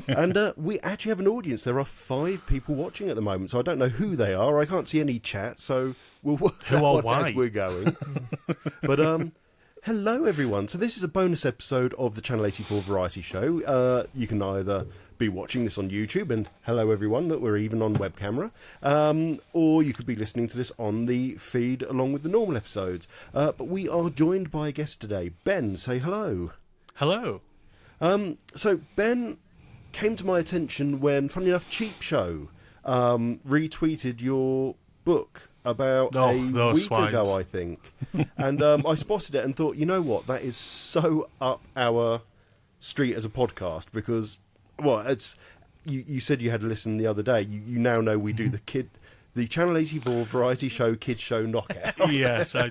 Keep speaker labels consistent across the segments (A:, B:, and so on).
A: And we actually have an audience. There are 5 people watching at the moment, so I don't know who they are. I can't see any chat, so we'll work
B: Who
A: that
B: or
A: one
B: why?
A: as we're going. But hello, everyone. So this is a bonus episode of the Channel 84 Variety Show. You can either be watching this on YouTube, and hello, everyone, that we're even on web camera, or you could be listening to this on the feed along with the normal episodes. But we are joined by a guest today. Ben, say hello.
B: Hello.
A: So Ben came to my attention when, funny enough, Cheap Show retweeted your book about a week ago, I think. And I spotted it and thought, you know what, that is so up our street as a podcast, because, well, it's you said you had a listen the other day. You now know we do the Channel 84 Variety Show Kids Show Knockout.
B: Yes, I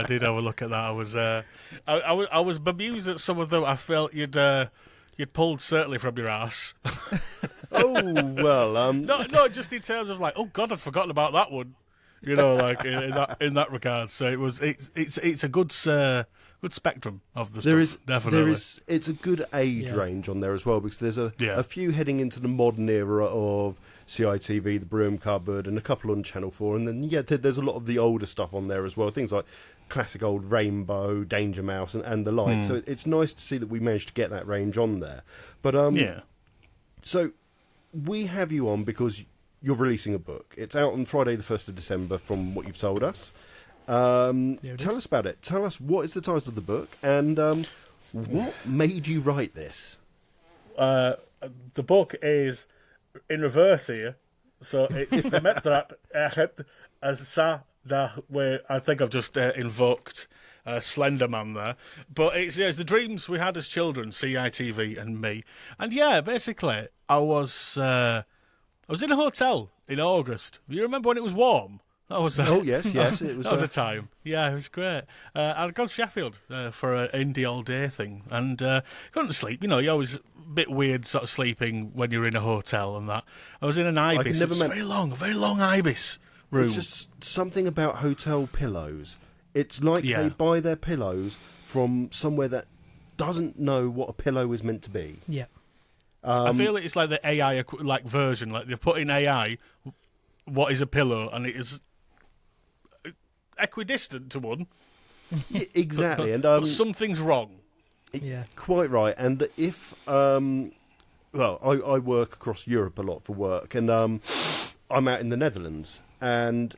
B: did have a look at that. I was bemused at some of them. I felt you'd pulled certainly from your ass.
A: Oh well,
B: no, just in terms of like, oh God, I'd forgotten about that one. You know, like in that regard. So it's a good spectrum of the stuff. Definitely,
A: it's a good age range on there as well, because there's a few heading into the modern era of CiTV, the Broom Cupboard, and a couple on Channel 4, and then there's a lot of the older stuff on there as well, things like classic old Rainbow, Danger Mouse, and the like. So it's nice to see that we managed to get that range on there. But so we have you on because you're releasing a book. It's out on Friday the 1st of December from what you've told us. Tell us about it. Tell us what is the title of the book, and what made you write this?
B: The book is in reverse here, so it's where I think I've just invoked Slender Man there, but it's the dreams we had as children, CITV and me, and basically I was in a hotel in August. You remember when it was warm? That was
A: yes, it was.
B: That was a time. Yeah, it was great. I'd gone to Sheffield for an indie all day thing, and couldn't sleep. You know, you're always a bit weird, sort of sleeping when you're in a hotel and that. I was in an ibis. It was very long ibis room.
A: It's just something about hotel pillows. It's like they buy their pillows from somewhere that doesn't know what a pillow is meant to be.
C: Yeah.
B: I feel it's like the AI version. Like they've put in AI, what is a pillow, and it is equidistant to one.
A: Yeah, exactly,
B: but something's wrong.
A: Quite right. And if I work across Europe a lot for work, and I'm out in the Netherlands, and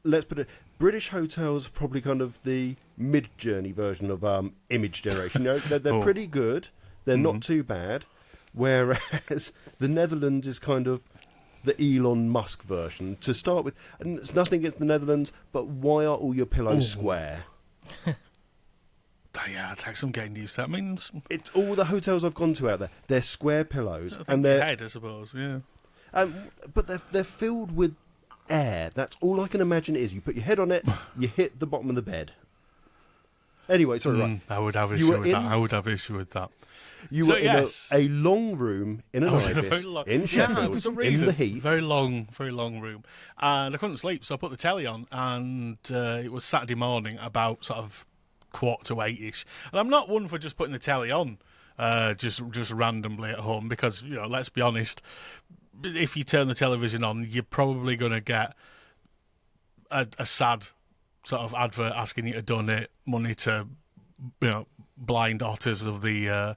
A: let's put it, British hotels are probably kind of the mid-journey version of Image Generation. You know, they're pretty good. They're not too bad. Whereas the Netherlands is kind of the Elon Musk version to start with. And it's nothing against the Netherlands, but why are all your pillows square?
B: It takes some getting used to. I mean,
A: it's all the hotels I've gone to out there. They're square pillows,
B: and they're head, I suppose. Yeah,
A: but they're filled with air. That's all I can imagine it is. You put your head on it, you hit the bottom of the bed. Anyway, sorry, right.
B: I would have issue with that. I would have issue with that.
A: You were in a long room in an ibis in Sheffield,
B: for some reason,
A: in the heat.
B: Very long room. And I couldn't sleep, so I put the telly on, and it was Saturday morning, about sort of 7:45ish. And I'm not one for just putting the telly on just randomly at home, because, you know, let's be honest, if you turn the television on, you're probably going to get a sad sort of advert asking you to donate money to, you know, blind otters of the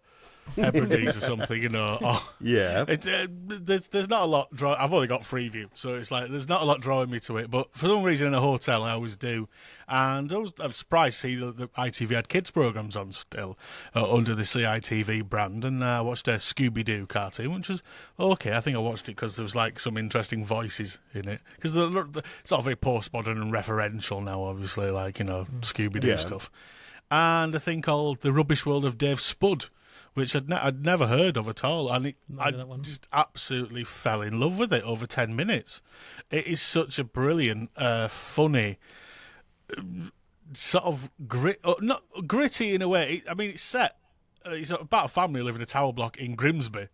B: Hebrides or something, you know. There's not a lot. I've only got Freeview, so it's like there's not a lot drawing me to it. But for some reason, in a hotel, I always do. And I'm surprised to see that the ITV had kids programs on still under the CITV brand. And I watched a Scooby-Doo cartoon, which was okay. I think I watched it because there was like some interesting voices in it. Because it's all very postmodern and referential now, obviously, like, you know, Scooby-Doo stuff. And a thing called The Rubbish World of Dave Spud, which I'd never heard of at all, and I just absolutely fell in love with it over 10 minutes. It is such a brilliant, funny, sort of not gritty in a way. I mean, it's about a family living in a tower block in Grimsby.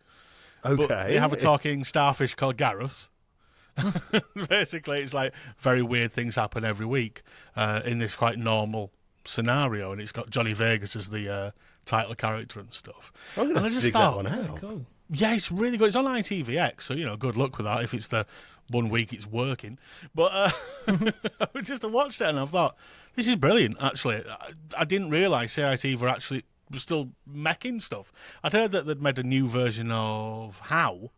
A: Okay.
B: But they have a talking starfish called Gareth. Basically, it's like very weird things happen every week in this quite normal scenario, and it's got Johnny Vegas as the title character and stuff.
A: I'm going to dig that one out.
C: Cool.
B: Yeah, it's really good. It's on ITVX, so, good luck with that if it's the 1 week it's working. But I just watched it and I thought, this is brilliant, actually. I didn't realise CiTV were still making stuff. I'd heard that they'd made a new version of How,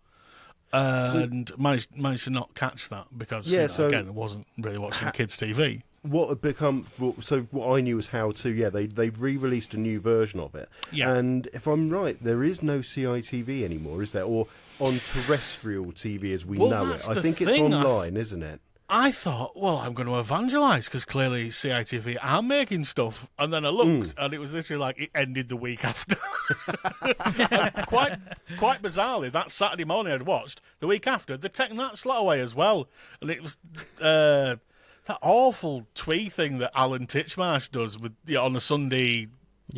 B: and managed to not catch that because, again, I wasn't really watching kids' TV.
A: What had become what I knew was How To. Yeah, they re-released a new version of it.
B: Yeah.
A: And if I'm right, there is no CiTV anymore, is there? Or on terrestrial TV as we know it. I think it's online, isn't it?
B: I thought, well, I'm going to evangelise because clearly CiTV are making stuff. And then I looked, and it was literally like it ended the week after. quite bizarrely, that Saturday morning I'd watched, the week after, they'd taken that slot away as well. And it was that awful twee thing that Alan Titchmarsh does with on a Sunday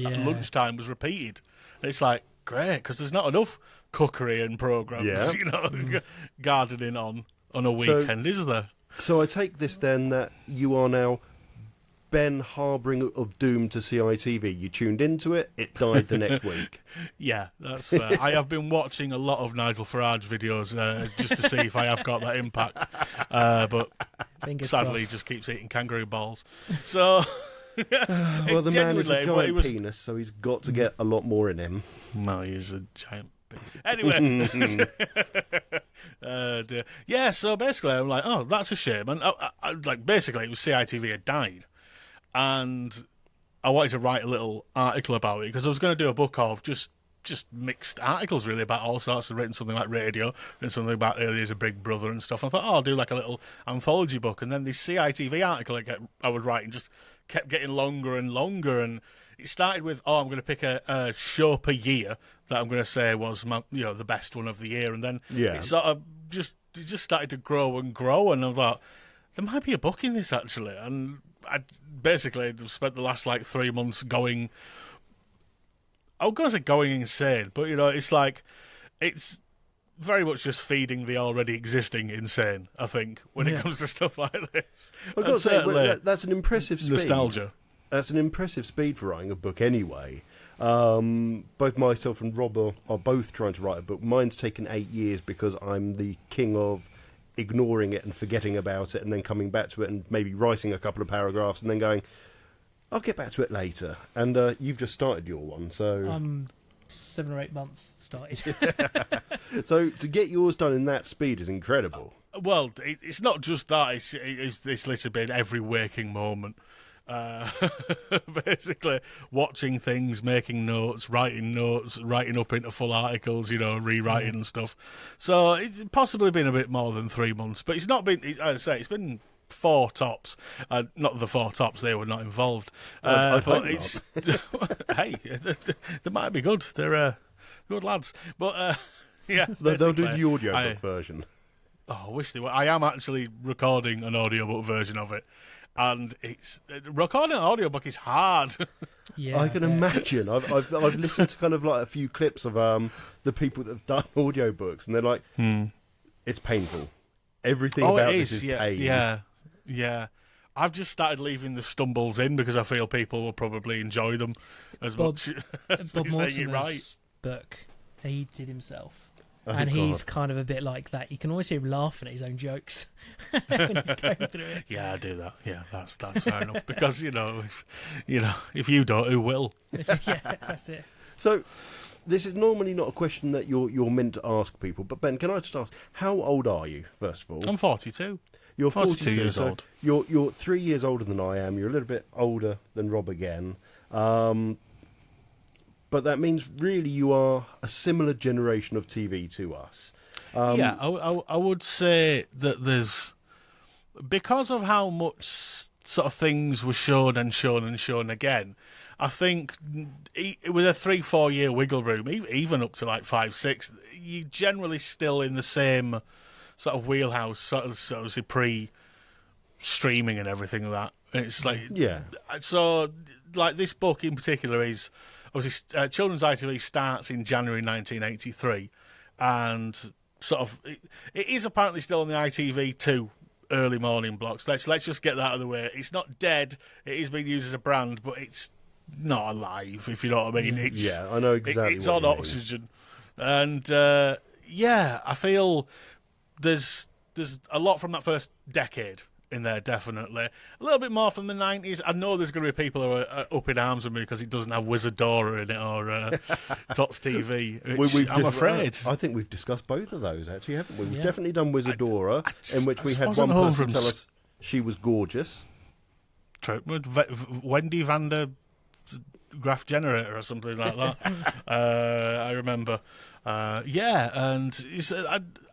B: at lunchtime was repeated. And it's like, great, because there's not enough cookery and programmes, gardening on a weekend, is there?
A: So I take this then that you are now Ben harbouring of doom to CiTV. You tuned into it, it died the next week.
B: Yeah, that's fair. I have been watching a lot of Nigel Farage videos just to see if I have got that impact. But sadly, he just keeps eating kangaroo balls. So,
A: well, the man is a giant penis, so he's got to get a lot more in him.
B: No, he's a giant Anyway, so basically I'm like, oh, that's a shame. And I basically it was CiTV had died, and I wanted to write a little article about it because I was going to do a book of just mixed articles really about all sorts. I've written something like radio, written something about early years of Big Brother and stuff. I thought, I'll do like a little anthology book, and then this CiTV article I was writing just kept getting longer and longer, and it started with, I'm going to pick a show per year that I'm going to say was my, the best one of the year, and then it sort of just started to grow and grow, and I thought there might be a book in this actually, and I basically spent the last 3 months going. I was going to say going insane, but it's like it's very much just feeding the already existing insane. I think when it comes to stuff like this,
A: I've got to say that's an impressive speed.
B: Nostalgia.
A: That's an impressive speed for writing a book anyway. Both myself and Rob are both trying to write a book. Mine's taken 8 years because I'm the king of ignoring it and forgetting about it and then coming back to it and maybe writing a couple of paragraphs and then going, I'll get back to it later. And you've just started your one, so...
C: I'm 7 or 8 months started.
A: So to get yours done in that speed is incredible.
B: Well, it's not just that. It's literally been every waking moment. Basically watching things, making notes, writing up into full articles, rewriting and stuff. So it's possibly been a bit more than 3 months, but it's not been, I'd say it's been 4 tops. Not the 4 tops, they were not involved. But it's, hey, they might be good. They're good lads. But yeah.
A: They'll do the audiobook version.
B: Oh, I wish they were. I am actually recording an audiobook version of it. And recording an audiobook is hard.
A: Yeah, I can imagine. I've listened to kind of a few clips of the people that have done audiobooks, and they're like, it's painful. Everything about this is pain.
B: Yeah. I've just started leaving the stumbles in because I feel people will probably enjoy them as much as
C: Bob
B: saying it right.
C: Book he did himself. And he's kind of a bit like that. You can always hear him laughing at his own jokes when he's going through it.
B: Yeah, I do that. Yeah, that's fair enough. Because if you don't, who will?
C: Yeah, that's it.
A: So, this is normally not a question that you're meant to ask people. But Ben, can I just ask, how old are you? First of all,
B: I'm 42.
A: You're
B: 42 years old.
A: You're 3 years older than I am. You're a little bit older than Rob again. But that means really you are a similar generation of TV to us.
B: Yeah, I would say that there's... Because of how much sort of things were shown and shown and shown again, I think with a 3-4 year wiggle room, even up to 5, 6, you're generally still in the same sort of wheelhouse, sort of pre-streaming and everything like that. It's So, this book in particular is... Obviously, Children's ITV starts in January 1983, and sort of it is apparently still on the ITV2 early morning blocks. Let's just get that out of the way. It's not dead. It is being used as a brand, but it's not alive. If you know what I mean.
A: I know exactly.
B: It's
A: what
B: on
A: you
B: oxygen. And I feel there's a lot from that first decade in there, definitely. A little bit more from the 90s. I know there's going to be people who are up in arms with me because it doesn't have Wizardora in it or Tots TV, which I'm afraid.
A: I think we've discussed both of those, actually, haven't we? We've definitely done Wizardora, in which we had one person tell us she was gorgeous.
B: True. Wendy Vander Graph Generator or something like that. I remember. And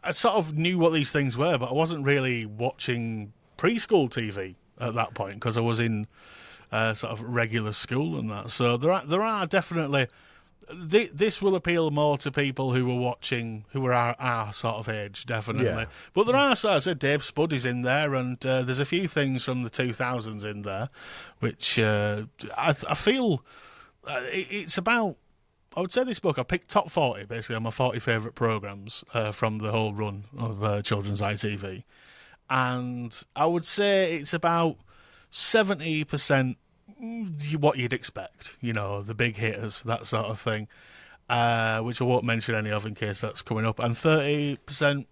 B: I sort of knew what these things were, but I wasn't really watching preschool TV at that point because I was in sort of regular school and that. So there are definitely this will appeal more to people who were watching, who were our sort of age, definitely. Yeah. But there are, so I said, Dave Spud is in there, and there's a few things from the 2000s in there, which I feel it's about. I would say this book, I picked top 40, basically, on my 40 favourite programmes from the whole run of children's ITV. And I would say it's about 70% what you'd expect, the big hitters, that sort of thing, which I won't mention any of in case that's coming up. And 30%,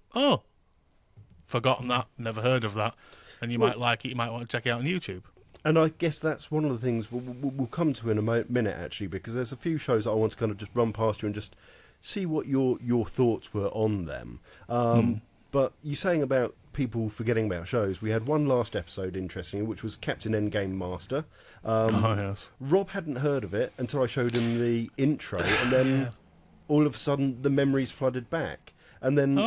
B: forgotten that, never heard of that. And you might like it, you might want to check it out on YouTube.
A: And I guess that's one of the things we'll come to in a minute, actually, because there's a few shows that I want to kind of just run past you and just see what your thoughts were on them. But you're saying about people forgetting about shows. We had one last episode, interestingly, which was Captain Endgame Master.
B: Yes.
A: Rob hadn't heard of it until I showed him the intro, and then all of a sudden the memories flooded back. And then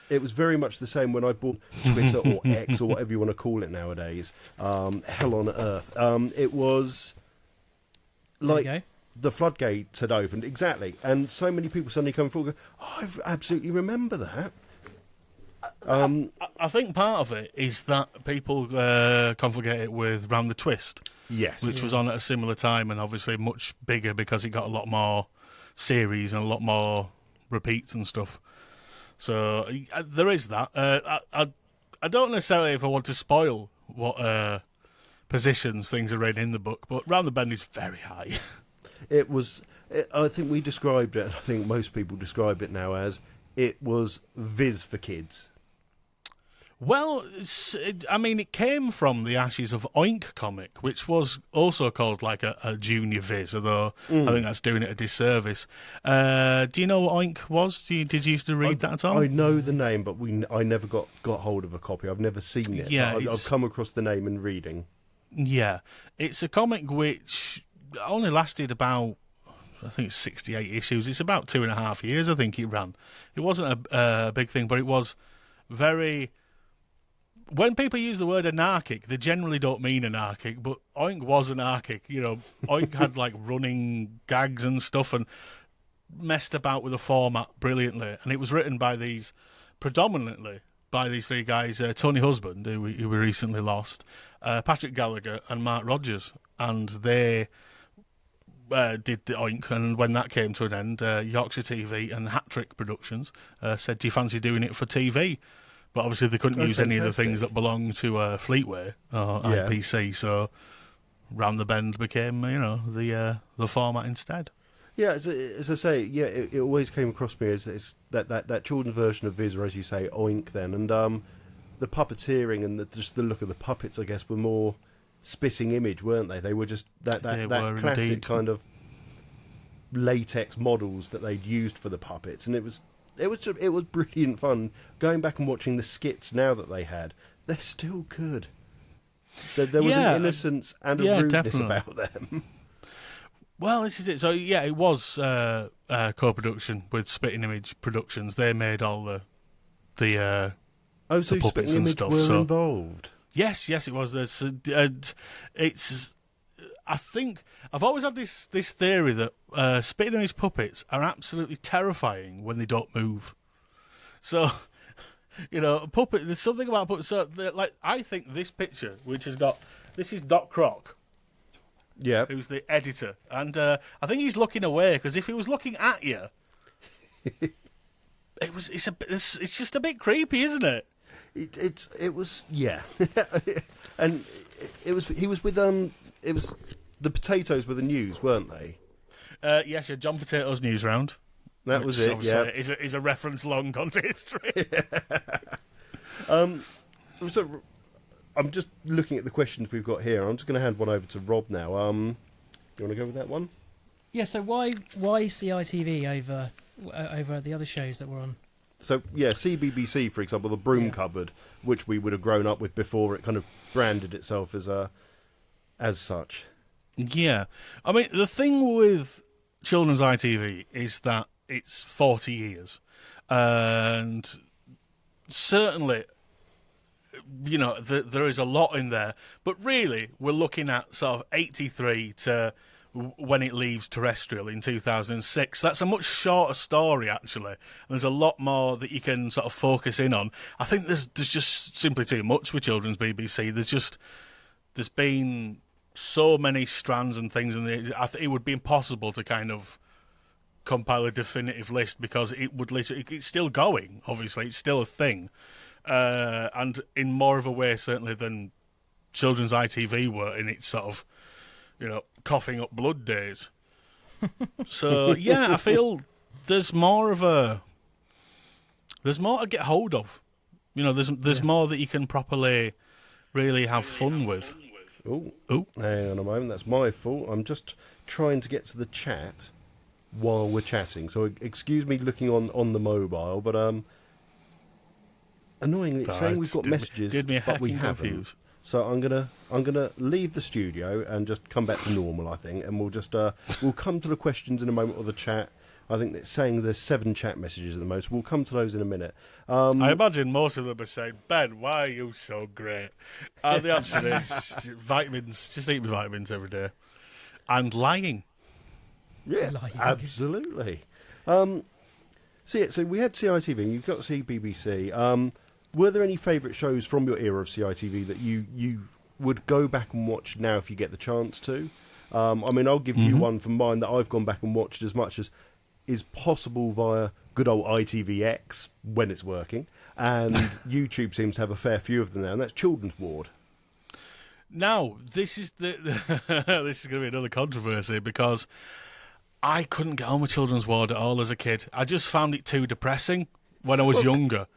A: it was very much the same when I bought Twitter or X or whatever you want to call it nowadays. Hell on earth. It was like the floodgates had opened, exactly. And so many people suddenly come forward and go, I absolutely remember that.
B: I think part of it is that people conflagate it with Round the Twist.
A: Yes.
B: Which was on at a similar time and obviously much bigger because it got a lot more series and a lot more repeats and stuff. So there is that. I don't necessarily if I want to spoil what positions things are in the book, but Round the Bend is very high.
A: It was. I think we described it. I think most people describe it now as it was Viz for kids.
B: Well, it came from the ashes of Oink comic, which was also called like a junior Viz, although I think that's doing it a disservice. Do you know what Oink was? Did you used to read that at all?
A: I know the name, but I never got hold of a copy. I've never seen it.
B: Yeah,
A: I've come across the name in reading.
B: Yeah, it's a comic which only lasted about, I think it's 68 issues. It's about 2.5 years, I think it ran. It wasn't a big thing, but it was very... When people use the word anarchic, they generally don't mean anarchic, but Oink was anarchic. Oink had like running gags and stuff and messed about with the format brilliantly. And it was written predominantly by these three guys, Tony Husband, who we recently lost, Patrick Gallagher and Mark Rogers. And they did the Oink, and when that came to an end, Yorkshire TV and Hat Trick Productions said, do you fancy doing it for TV? But obviously they couldn't use any of the things that belong to Fleetway or IPC, so Round the Bend became, the format instead.
A: Yeah, as I say, it always came across me as that children's version of Viz, or as you say, Oink then, and the puppeteering and just the look of the puppets, I guess, were more spitting image, weren't they? They were just that classic indeed. Kind of latex models that they'd used for the puppets, and it was brilliant fun. Going back and watching the skits now that they had, they're still good. There was an innocence and a rudeness about them.
B: Well, this is it. So it was co-production with Spitting Image Productions. They made all the
A: so
B: puppets and stuff.
A: Were involved.
B: Yes, it was. I think I've always had this theory that Spitting Image puppets are absolutely terrifying when they don't move. So, puppet. There's something about puppets. So, I think this picture, which has got this is Doc Croc, who's the editor, and I think he's looking away because if he was looking at you, it's just a bit creepy, isn't it?
A: It was and he was with it was the Potatoes were the news, weren't they?
B: Yes, John Potatoes News Round.
A: That was it, yeah.
B: Is a reference long gone to history.
A: So I'm just looking at the questions we've got here. I'm just going to hand one over to Rob now. You want to go with that one?
C: Yeah, so why CITV over the other shows that were on?
A: So, yeah, CBBC, for example, the Broom Cupboard, which we would have grown up with before it kind of branded itself as such.
B: Yeah. I mean, the thing with children's ITV is that it's 40 years. And certainly, you know, there is a lot in there. But really, we're looking at sort of 83 to when it leaves terrestrial in 2006. That's a much shorter story, actually. And there's a lot more that you can sort of focus in on. I think there's just simply too much with children's BBC. There's been so many strands and things, and it would be impossible to kind of compile a definitive list because it would literally, it's still going, obviously. It's still a thing. And in more of a way, certainly, than children's ITV were in its sort of, you know, coughing up blood days. So, yeah, I feel there's more to get hold of. You know, there's more that you can properly really have fun with.
A: Oh, hang on a moment. That's my fault. I'm just trying to get to the chat while we're chatting. So, excuse me looking on the mobile, but annoyingly, it's saying we've got messages, but we haven't. Confused. So I'm gonna leave the studio and just come back to normal, I think, and we'll just we'll come to the questions in a moment or the chat. I think it's saying there's 7 chat messages at the most. We'll come to those in a minute.
B: I imagine most of them are saying, "Ben, why are you so great?" And the answer is vitamins. Just eat my vitamins every day, and lying.
A: Yeah, absolutely. So we had CITV. You've got CBBC. Were there any favourite shows from your era of CITV that you would go back and watch now if you get the chance to? I mean, I'll give you one from mine that I've gone back and watched as much as is possible via good old ITVX when it's working, and YouTube seems to have a fair few of them now, and that's Children's Ward.
B: Now, this is this is going to be another controversy because I couldn't get on with Children's Ward at all as a kid. I just found it too depressing when I was younger.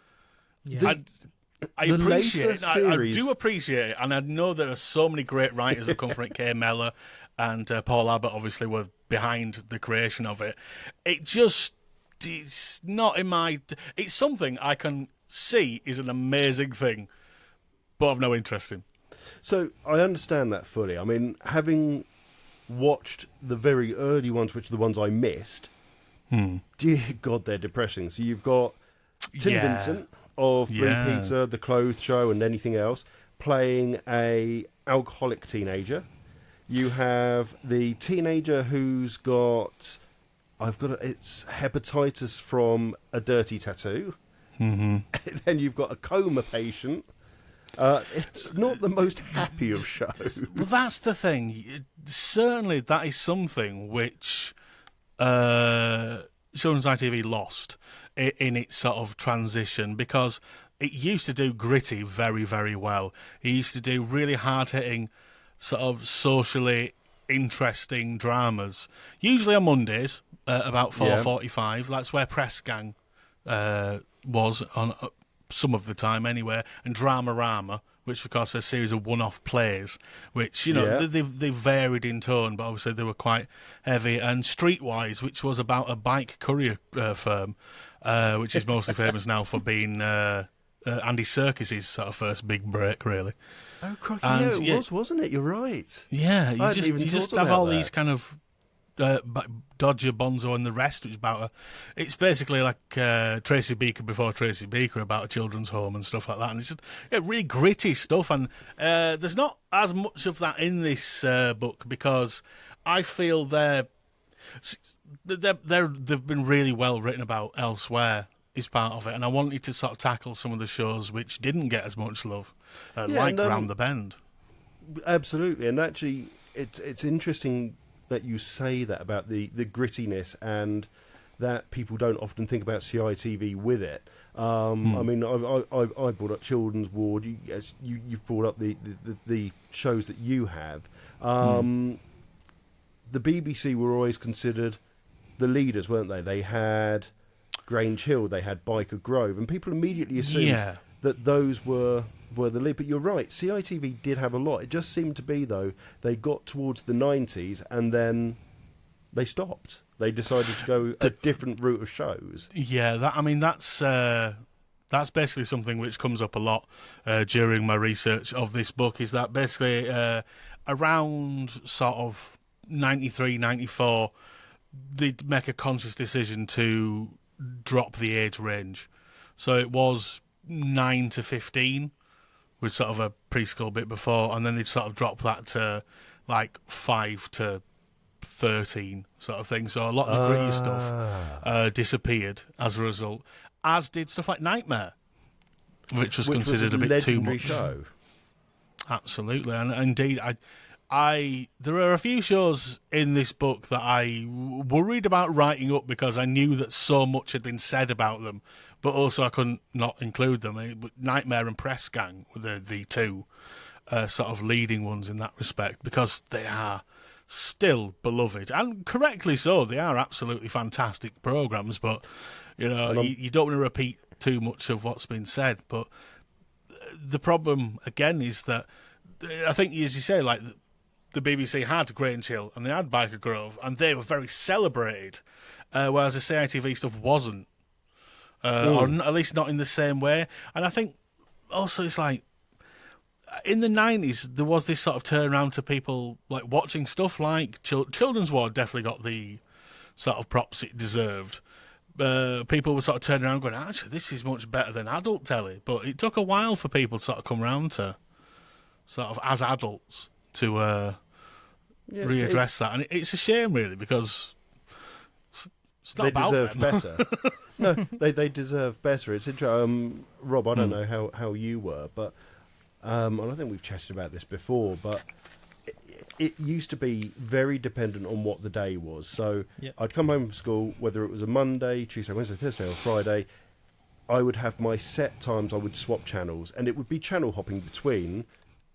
B: Yeah. I appreciate it. I do appreciate it, and I know there are so many great writers that come from it. Kay Mellor and Paul Abbott obviously were behind the creation of it. It's not in my... It's something I can see is an amazing thing, but I've no interest in.
A: So I understand that fully. I mean, having watched the very early ones, which are the ones I missed, dear God, they're depressing. So you've got Tim Vincent of Bring Pizza, The Clothes Show, and anything else, playing a alcoholic teenager. You have the teenager who's got, it's hepatitis from a dirty tattoo. Mm-hmm. Then you've got a coma patient. It's not the most happy of shows.
B: Well, that's the thing. Certainly, that is something which Children's ITV lost in its sort of transition, because it used to do gritty very, very well. It used to do really hard-hitting, sort of socially interesting dramas, usually on Mondays about 4:45. That's where Press Gang was on some of the time anyway, and Dramarama, which of course are a series of one-off plays, which, you know, they varied in tone, but obviously they were quite heavy. And Streetwise, which was about a bike courier firm, which is mostly famous now for being Andy Serkis's sort of first big break, really.
A: Oh, crikey, it was, wasn't it? You're right.
B: Yeah, you just have all these kind of Dodger, Bonzo and the Rest, which is about it's basically like Tracy Beaker before Tracy Beaker, about a children's home and stuff like that, and it's just really gritty stuff. And there's not as much of that in this book, because I feel they've been really well written about elsewhere, is part of it, and I wanted to sort of tackle some of the shows which didn't get as much love, like Round the Bend.
A: Absolutely, and actually it's interesting that you say that about the grittiness, and that people don't often think about CITV with it. I mean, I brought up Children's Ward. You've brought up the shows that you have. The BBC were always considered the leaders, weren't they? They had Grange Hill, they had Biker Grove, and people immediately assumed that those were the lead. But you're right, CiTV did have a lot. It just seemed to be, though, they got towards the 90s and then they stopped. They decided to go a different route of shows.
B: Yeah, that's basically something which comes up a lot during my research of this book, is that basically around sort of 93, 94, they'd make a conscious decision to drop the age range. So it was 9 to 15 with sort of a preschool bit before, and then they'd sort of drop that to like 5 to 13 sort of thing. So a lot of the gritty stuff disappeared as a result, as did stuff like Nightmare, which was considered a bit too much.
A: Show.
B: Absolutely, and indeed, there are a few shows in this book that I worried about writing up because I knew that so much had been said about them, but also I couldn't not include them. Nightmare and Press Gang were the two sort of leading ones in that respect, because they are still beloved, and correctly so. They are absolutely fantastic programmes, but you know, you don't want to repeat too much of what's been said. But the problem again is that I think, as you say, like the BBC had Grange Hill and they had Biker Grove, and they were very celebrated, whereas the CITV stuff wasn't, or at least not in the same way. And I think also it's like, in the 90s, there was this sort of turnaround to people like watching stuff like Children's Ward definitely got the sort of props it deserved. People were sort of turning around going, actually, this is much better than adult telly. But it took a while for people to sort of come around to, sort of as adults, to readdress that. And it's a shame, really, because it's not about them.
A: They deserve better. No, they deserve better. It's interesting. Rob, I don't know how you were, but... and I think we've chatted about this before, but it used to be very dependent on what the day was. So I'd come home from school, whether it was a Monday, Tuesday, Wednesday, Thursday or Friday, I would have my set times, I would swap channels, and it would be channel hopping between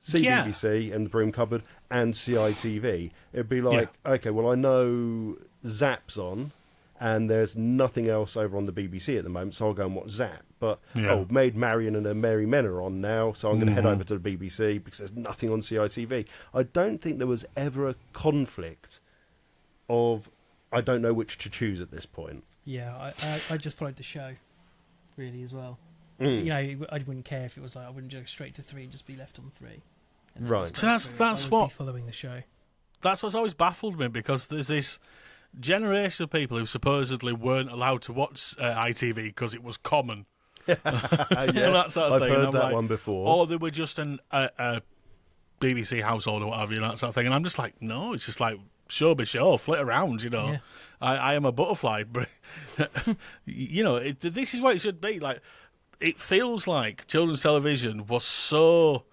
A: CBBC and the Broom Cupboard and CITV. It'd be like, okay, well, I know Zap's on, and there's nothing else over on the BBC at the moment, so I'll go and watch Zap. But, Maid Marian and her Merry Men are on now, so I'm going to head over to the BBC because there's nothing on CITV. I don't think there was ever a conflict of, I don't know which to choose at this point.
C: Yeah, I just followed the show, really, as well. You know, I wouldn't care if it was like, I wouldn't go straight to 3 and just be left on 3.
B: Right. So that's what...
C: following the show.
B: That's what's always baffled me, because there's this generation of people who supposedly weren't allowed to watch ITV because it was common. That sort of
A: I've
B: thing.
A: heard that one before.
B: Or they were just a BBC household or whatever, that sort of thing. And I'm just like, no, it's just like, show be show, flit around, you know. Yeah. I am a butterfly. You know, this is what it should be. Like, it feels like children's television was so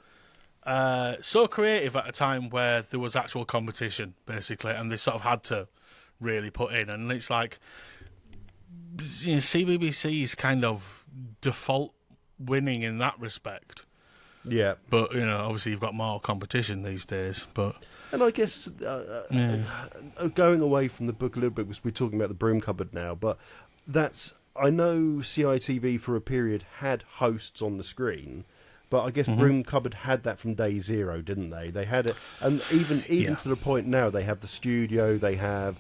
B: creative at a time where there was actual competition, basically, and they sort of had to really put in. And it's like, you know, CBBC is kind of default winning in that respect.
A: Yeah.
B: But, you know, obviously you've got more competition these days.
A: And I guess going away from the book a little bit, because we're talking about the Broom Cupboard now, but I know CITV for a period had hosts on the screen, but I guess Broom Cupboard had that from day zero, didn't they? They had it, and even to the point now, they have the studio, they have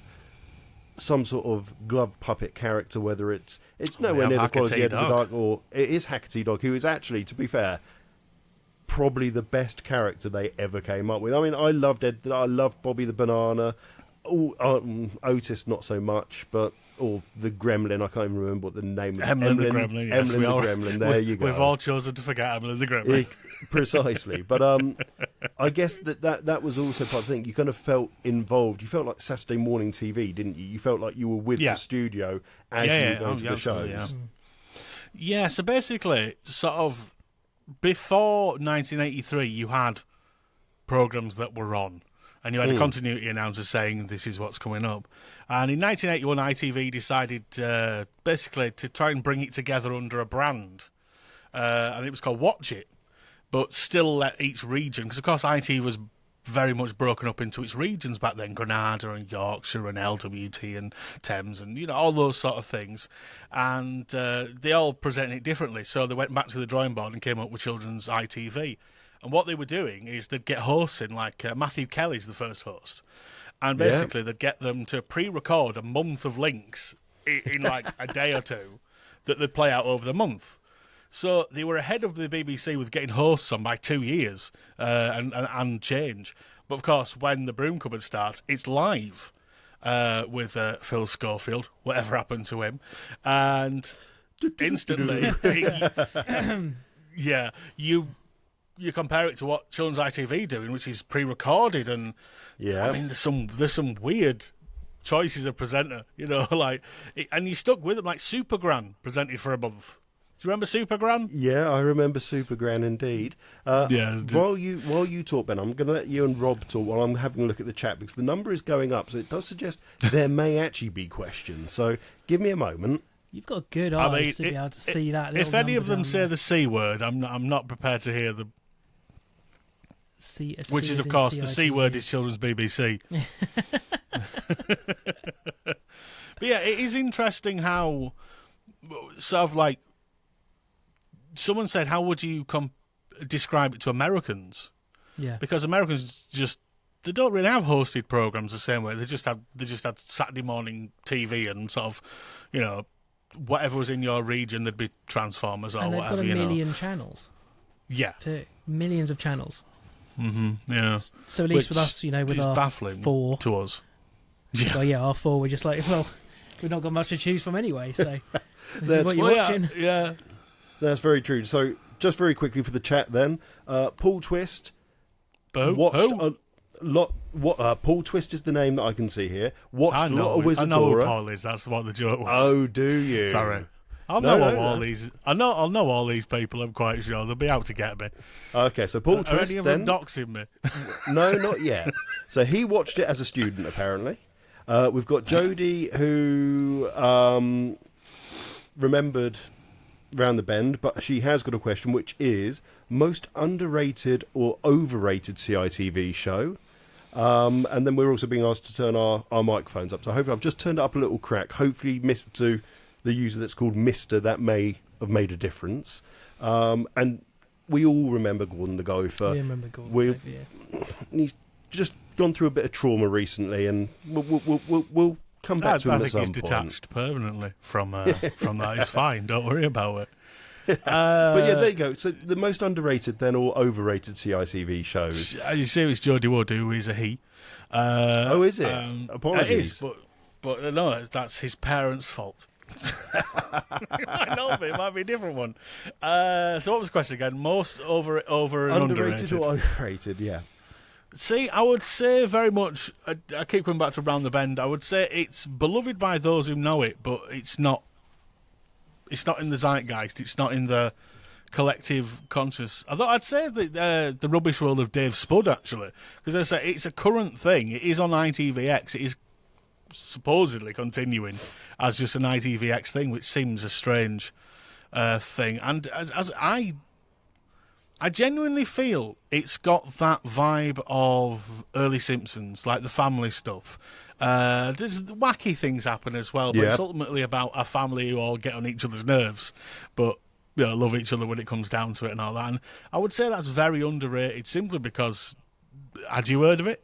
A: some sort of glove puppet character, whether it's nowhere near the quality of the Dark, or it is Hackett's Dog, who is actually, to be fair, probably the best character they ever came up with. I mean, I loved Bobby the Banana. Otis not so much, but the Gremlin, I can't even remember what the name of
B: Emlyn the Gremlin. Yes,
A: Emlyn the Gremlin. There you go.
B: We've all chosen to forget Emlyn the Gremlin.
A: Precisely. But I guess that was also part of the thing. You kind of felt involved. You felt like Saturday morning TV, didn't you? You felt like you were with the studio as you were going to the shows.
B: Yeah, so basically, sort of before 1983, you had programmes that were on. And you had a continuity announcer saying this is what's coming up. And in 1981, ITV decided basically to try and bring it together under a brand. And it was called Watch It, but still let each region, because of course IT was very much broken up into its regions back then, Granada and Yorkshire and LWT and Thames and, you know, all those sort of things. And they all presented it differently. So they went back to the drawing board and came up with children's ITV. And what they were doing is they'd get hosts in, like Matthew Kelly's the first host. And basically they'd get them to pre-record a month of links in like a day or two that they'd play out over the month. So they were ahead of the BBC with getting hosts on by 2 years and change. But of course, when the Broom Cupboard starts, it's live with Phil Schofield, whatever happened to him. And instantly, you compare it to what Children's ITV doing, which is pre-recorded. And I mean, there's some weird choices of presenter, you know, like, and you stuck with them, like Supergran presented for a month. Do you remember Supergran?
A: Yeah, I remember Supergran indeed. While you talk, Ben, I'm going to let you and Rob talk while I'm having a look at the chat, because the number is going up, so it does suggest there may actually be questions. So give me a moment.
C: You've got good eyes to be able to see that.
B: If any of them say the C word, I'm not prepared to hear the. Which is, of course, the C word is Children's BBC. But yeah, it is interesting how, sort of like, someone said, how would you describe it to Americans?
C: Yeah. Because
B: Americans they don't really have hosted programs the same way. They just had Saturday morning TV and sort of, you know, whatever was in your region, there'd be Transformers or
C: and
B: whatever.
C: And they've got a million channels.
B: Yeah.
C: Too. Millions of channels.
B: Mm-hmm. Yeah.
C: So at least with us, you know, with our
B: baffling
C: 4
B: to us.
C: Yeah. Well, yeah, our 4, we're just like, well, we've not got much to choose from anyway. So this is what you're watching.
B: Yeah.
A: That's very true. So just very quickly for the chat, then, Paul Twist watched a lot. Paul Twist is the name that I can see here. Watched a lot of Wizardora.
B: I know who Paul is. That's what the joke was.
A: Oh, do you?
B: Sorry. I'll know all these people. I'm quite sure they'll be out to get me.
A: Okay, so Paul Twist.
B: Any of them doxing me?
A: No, not yet. So he watched it as a student, apparently. We've got Jodie, who remembered round the bend, but she has got a question, which is most underrated or overrated CITV show. And then we're also being asked to turn our microphones up. So hopefully I've just turned it up a little crack. Hopefully to the user that's called Mr. that may have made a difference. And we all remember Gordon the Gopher.
C: We remember Gordon the Gopher,
A: He's just gone through a bit of trauma recently, and we'll come back to him at some point.
B: I think he's detached permanently from that. It's fine. Don't worry about it.
A: But yeah, there you go. So the most underrated then or overrated CITV shows.
B: You see, it's Jodie Wood, who is a he.
A: Is it? Apologies.
B: It is, but no, that's his parents' fault. I know, but it might be a different one. So what was the question again? Most over and underrated
A: or overrated? Yeah.
B: See, I would say very much. I keep coming back to Round the Bend. I would say it's beloved by those who know it, but it's not. It's not in the zeitgeist. It's not in the collective conscious. Although I'd say the rubbish world of Dave Spud, actually, because I say it's a current thing. It is on ITVX. It is supposedly continuing as just an ITVX thing, which seems a strange thing. And as I genuinely feel it's got that vibe of early Simpsons, like the family stuff. There's wacky things happen as well, but it's ultimately about a family who all get on each other's nerves, but you know, love each other when it comes down to it and all that. And I would say that's very underrated, simply because, had you heard of it?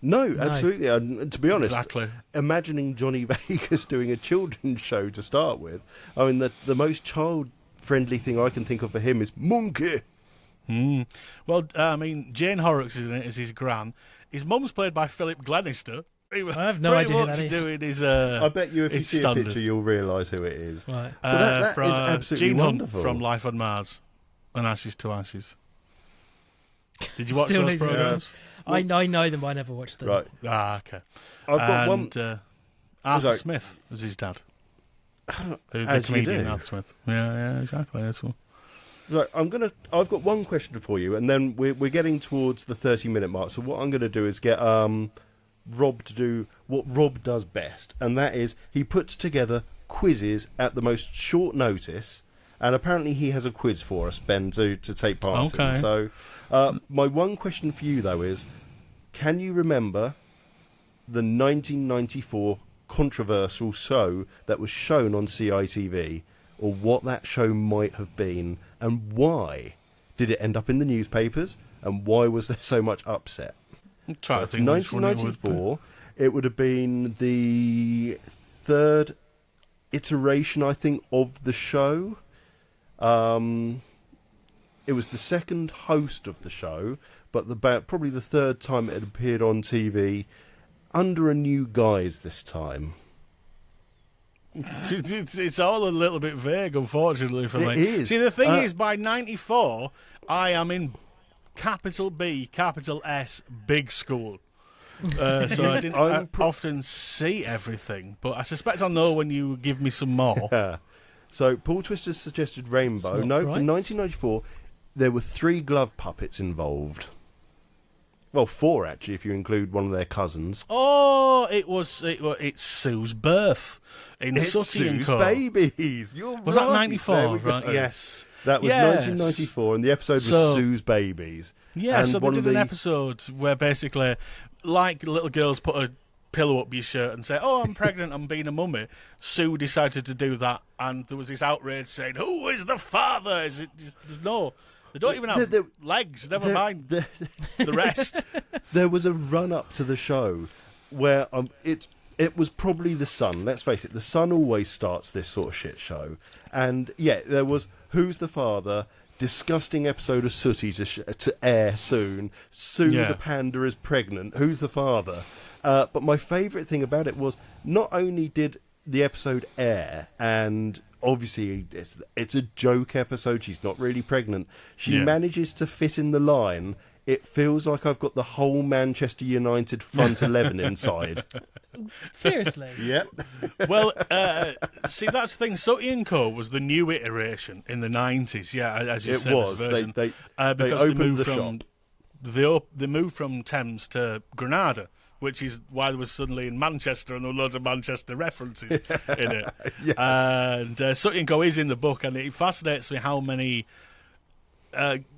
A: No, absolutely. To be honest,
B: exactly.
A: Imagining Johnny Vegas doing a children's show to start with, I mean, the most child-friendly thing I can think of for him is Monkey.
B: Well, I mean, Jane Horrocks is in it as his gran. His mum's played by Philip Glenister.
C: I have no idea who that is.
B: Doing his,
A: I bet you if you see
B: standard.
A: a picture, you'll realise who it is.
C: Right.
A: That is absolutely
B: Gene
A: wonderful.
B: Hunt from Life on Mars and Ashes to Ashes. Did you watch those programmes?
C: I know them, but I never watched them.
A: Right.
B: Okay.
A: I've got one.
B: Arthur Smith was his dad. The comedian Arthur Smith. Yeah, exactly. That's one.
A: Right, I've got one question for you, and then we're getting towards the 30-minute mark. So what I'm going to do is get Rob to do what Rob does best, and that is he puts together quizzes at the most short notice, and apparently he has a quiz for us, Ben, to take part in. So my one question for you, though, is can you remember the 1994 controversial show that was shown on CiTV, or what that show might have been, and why did it end up in the newspapers, and why was there so much upset?
B: I'm trying to
A: think 1994, it would have been the third iteration, I think, of the show. It was the second host of the show, but probably the third time it had appeared on TV, under a new guise this time.
B: It's all a little bit vague, unfortunately, for me.
A: It is.
B: See, the thing is, by 94, I am in capital B, capital S, big school. So I didn't often see everything, but I suspect I'll know when you give me some more.
A: Yeah. So Paul Twister's suggested Rainbow. No,
C: right.
A: from 1994, there were 3 glove puppets involved. Well, 4 actually, if you include one of their cousins.
B: Oh, it's Sue's birth in
A: It's
B: Sooty and
A: Sue's
B: Co.
A: Babies.
B: Was that 94? Right, yes.
A: That was 1994, and the episode was
B: So-
A: Sue's Babies.
B: Yeah,
A: And
B: so they
A: one
B: did
A: of
B: an
A: the-
B: episode where basically, like little girls put a pillow up your shirt and say, "Oh, I'm pregnant, I'm being a mummy." Sue decided to do that, and there was this outrage saying, "Who is the father?" Is it just, there's no... They don't even have legs, never mind the rest.
A: There was a run-up to the show where it was probably the Sun. Let's face it, the Sun always starts this sort of shit show. And, yeah, there was Who's the Father... disgusting episode of Sooty to air soon. Sue the panda is pregnant. Who's the father? But my favourite thing about it was not only did the episode air, and obviously it's a joke episode, she's not really pregnant, she manages to fit in the line, "It feels like I've got the whole Manchester United front 11 inside."
C: Seriously?
A: Yep.
B: Well, see, that's the thing. Sooty and Co. was the new iteration in the 90s, as you
A: It
B: said,
A: was.
B: this version.
A: They
B: because
A: opened
B: moved
A: the
B: from
A: shop.
B: They moved from Thames to Granada, which is why there was suddenly in Manchester, and there were loads of Manchester references in it.
A: Yes.
B: And Sooty and Co. is in the book, and it fascinates me how many